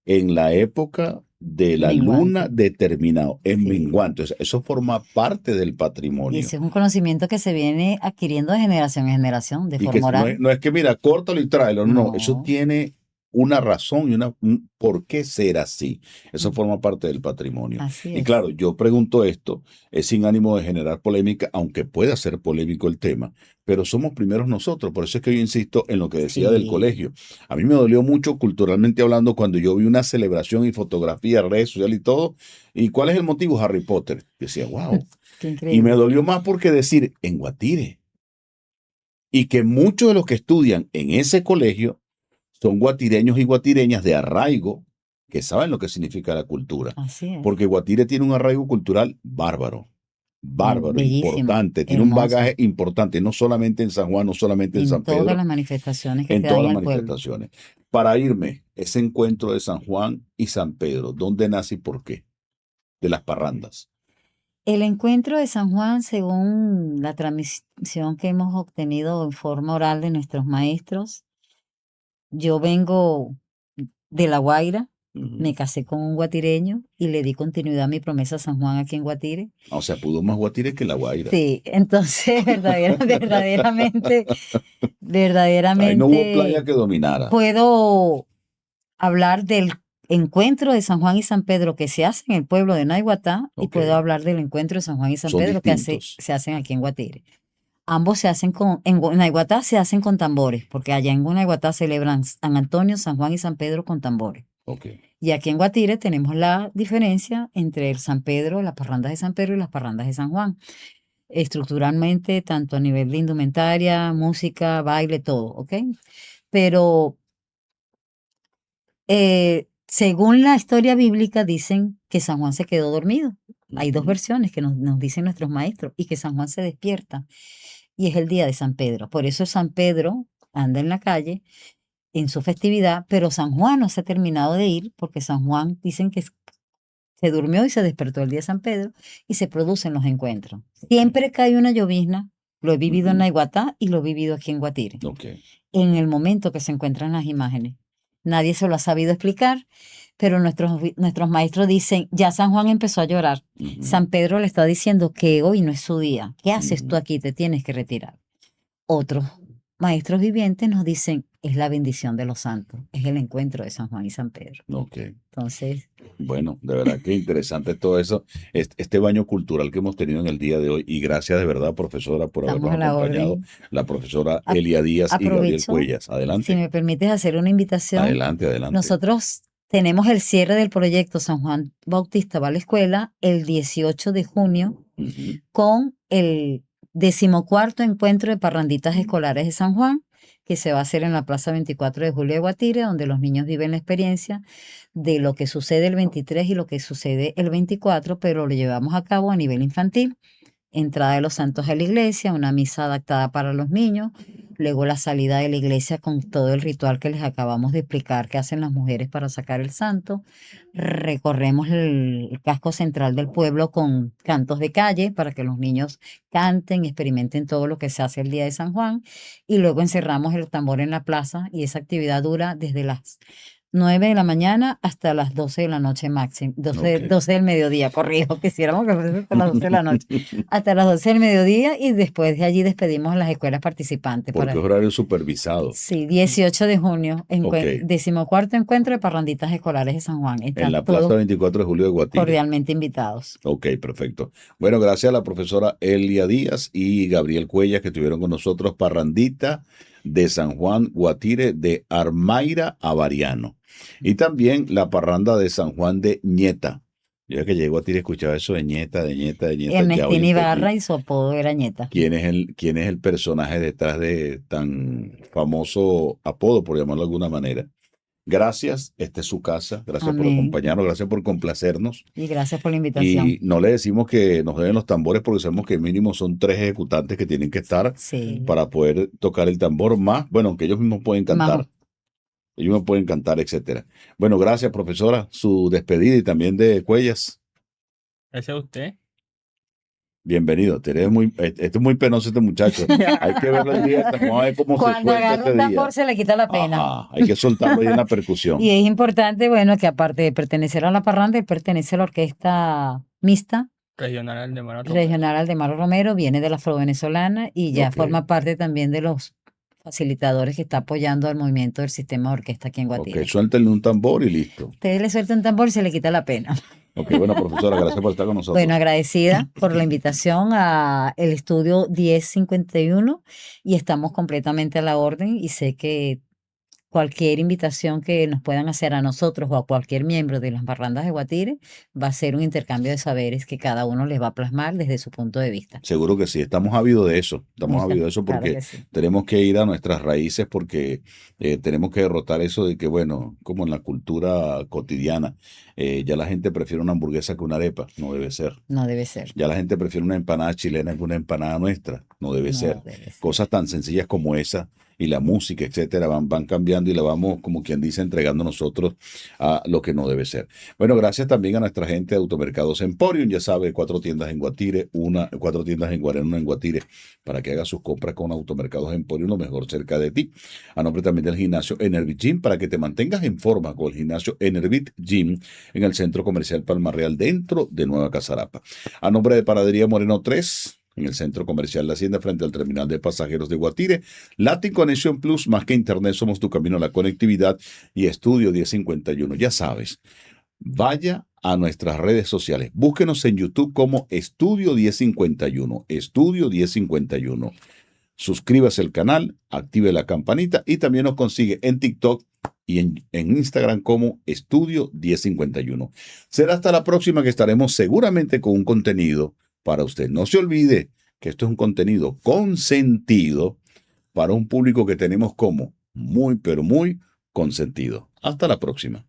en la época de la luna Menguante, determinado, en sí. menguante, o sea, eso forma parte del Y patrimonio. ese es un conocimiento que se viene adquiriendo de generación en generación, de Y que forma oral. no es que, mira, córtalo y tráelo, no, eso No. tiene una razón y un por qué ser así. Eso Mm, forma parte del patrimonio. así Y es. claro, yo pregunto esto, es sin ánimo de generar polémica, aunque pueda ser polémico el tema, pero somos primeros nosotros. Por eso es que yo insisto en lo que decía del Sí, colegio. A mí me dolió mucho culturalmente hablando cuando yo vi una celebración y fotografía, redes sociales y todo. ¿Y cuál es el motivo? Harry Potter. Yo decía, wow. qué Y me increíble. dolió más porque decir en Guatire y que muchos de los que estudian en ese colegio son guatireños y guatireñas de arraigo que saben lo que significa la cultura. Así es. Porque Guatire tiene un arraigo cultural bárbaro, bárbaro, Bellísimo, importante, tiene un bagaje hermoso, importante, no solamente en San Juan, no solamente en en San todas Pedro, las manifestaciones que en se dan todas en las el pueblo. manifestaciones. Para irme, ese encuentro de San Juan y San Pedro, ¿dónde nace y por qué? De las parrandas. El encuentro de San Juan, según la transmisión que hemos obtenido en forma oral de nuestros maestros, yo vengo de La Guaira, Ujú. me casé con un guatireño y le di continuidad a mi promesa a San Juan aquí en Guatire. O sea, pudo más Guatire que la Guaira. Sí, entonces verdaderamente, Ahí no hubo playa verdaderamente que dominara. puedo hablar del encuentro de San Juan y San Pedro que se hace en el pueblo de Naiguatá y Ok, puedo hablar del encuentro de San Juan y San son Pedro distintos. se hacen aquí en Guatire. Ambos se hacen en Naiguatá se hacen con tambores, porque allá en Naiguatá celebran San Antonio, San Juan y San Pedro con tambores. Ok. Y aquí en Guatire tenemos la diferencia entre el San Pedro, las parrandas de San Pedro y las parrandas de San Juan. Estructuralmente, tanto a nivel de indumentaria, música, baile, todo, ¿ok? Pero según la historia bíblica, dicen que San Juan se quedó dormido. Hay dos Ujú. versiones que nos dicen nuestros maestros y que San Juan se despierta y es el día de San Pedro. Por eso San Pedro anda en la calle en su festividad, pero San Juan no se ha terminado de ir porque San Juan dicen que se durmió y se despertó el día de San Pedro y se producen los encuentros. Siempre que hay una llovizna, lo he vivido en Ujú. Naiguatá y lo he vivido aquí en Guatire, Ok. en el momento que se encuentran las imágenes. Nadie se lo ha sabido explicar, pero nuestros maestros dicen, ya San Juan empezó a llorar. Ujú. San Pedro le está diciendo que hoy no es su día. ¿Qué haces tú Ujú. aquí? Te tienes que retirar. Otros maestros vivientes nos dicen, es la bendición de los santos, es el encuentro de San Juan y San Pedro. Ok. Entonces, Bueno, de verdad que interesante todo eso, este baño cultural que hemos tenido en el día de hoy. Y gracias de verdad, profesora, por estamos habernos a la acompañado. orden. La profesora Ap- Elia Díaz y Gabriel Aprovecho, Cuellas. si Adelante, me permites hacer una invitación. adelante, adelante. Nosotros tenemos el cierre del proyecto San Juan Bautista va a la escuela el 18 de junio Ujú. con el 14º encuentro de parranditas escolares de San Juan, que se va a hacer en la Plaza 24 de Julio de Guatire, donde los niños viven la experiencia de lo que sucede el 23 y lo que sucede el 24, pero lo llevamos a cabo a nivel infantil. Entrada de los santos a la iglesia, una misa adaptada para los niños, luego la salida de la iglesia con todo el ritual que les acabamos de explicar que hacen las mujeres para sacar el santo. Recorremos el casco central del pueblo con cantos de calle para que los niños canten, experimenten todo lo que se hace el día de San Juan y luego encerramos el tambor en la plaza y esa actividad dura desde las 9 de la mañana hasta las 12 de la noche máximo, 12, Ok. 12 del mediodía, corrijo, quisiéramos que fuese hasta las 12 de la noche, hasta las 12 del mediodía y después de allí despedimos a las escuelas participantes. Porque es Para, horario supervisado. sí, 18 de junio, Ok. 14º encuentro de parranditas escolares de San Juan. En Están la Plaza todos 24 de Julio de Guatire. cordialmente invitados. Ok, perfecto. Bueno, gracias a la profesora Elia Díaz y Gabriel Cuellas que estuvieron con nosotros. Parrandita de San Juan Guatire de Armaira a Variano. Y también la parranda de San Juan de Ñeta. Yo ya que llego a Guatire escuchaba eso de Ñeta, de Ñeta, de Ñeta. Ya hoy Ernestina entendí Ibarra y su apodo era Ñeta. quién es el personaje detrás de tan famoso apodo, por llamarlo de alguna manera. Gracias, esta es su casa. Gracias por Amén. acompañarnos, gracias por complacernos. Y gracias por la invitación. Y no le decimos que nos den los tambores porque sabemos que mínimo son 3 ejecutantes que tienen que estar Sí. para poder tocar el tambor más, bueno, aunque ellos mismos pueden cantar. Majo. Ellos mismos pueden cantar, etcétera. Bueno, gracias, profesora. Su despedida y también de Cuellas. Gracias a usted. Bienvenido. Esto es muy penoso este muchacho. Hay que verlo el día, vamos a ver cómo se Cuando suelta agarra un este día. tambor se le quita la pena. Ajá, hay que soltarlo ahí en la percusión. Y es importante, bueno, que aparte de pertenecer a la parranda, él pertenece a la orquesta mixta Regional Aldemaro Romero. regional Aldemaro Romero, viene de la afro-venezolana y ya Ok. forma parte también de los facilitadores que está apoyando al movimiento del sistema de orquesta aquí en Ok, Guatire. suéltenle un tambor y listo. Ustedes le sueltan un tambor y se le quita la pena. Ok, bueno, profesora, gracias por estar con nosotros. Bueno, agradecida por la invitación a el estudio 1051 y estamos completamente a la orden y sé que cualquier invitación que nos puedan hacer a nosotros o a cualquier miembro de las parrandas de Guatire va a ser un intercambio de saberes que cada uno les va a plasmar desde su punto de vista. Seguro que sí, estamos ávidos de eso, Claro porque que sí. tenemos que ir a nuestras raíces porque tenemos que derrotar eso de que, bueno, como en la cultura cotidiana, ya la gente prefiere una hamburguesa que una arepa, no debe ser. No debe ser. Ya la gente prefiere una empanada chilena que una empanada nuestra, no debe No ser. debe ser. Cosas tan sencillas como esa y la música, etcétera, van cambiando y la vamos, como quien dice, entregando nosotros a lo que no debe ser. Bueno, gracias también a nuestra gente de Automercados Emporium, ya sabe, 4 tiendas en Guatire, 4 tiendas en Guareno, una en Guatire, para que haga sus compras con Automercados Emporium, lo mejor cerca de ti. A nombre también del gimnasio Enervit Gym, para que te mantengas en forma con el gimnasio Enervit Gym en el Centro Comercial Palma Real, dentro de Nueva Casarapa. A nombre de Panadería Moreno 3, en el Centro Comercial La Hacienda, frente al terminal de pasajeros de Guatire. Latin Connection Plus, más que internet, somos tu camino a la conectividad. Y Estudio 1051, ya sabes, vaya a nuestras redes sociales. Búsquenos en YouTube como Estudio 1051, Estudio 1051. Suscríbase al canal, active la campanita y también nos consigue en TikTok y en Instagram como Estudio 1051. Será hasta la próxima que estaremos seguramente con un contenido para usted. No se olvide que esto es un contenido con sentido para un público que tenemos como muy, pero muy consentido. Hasta la próxima.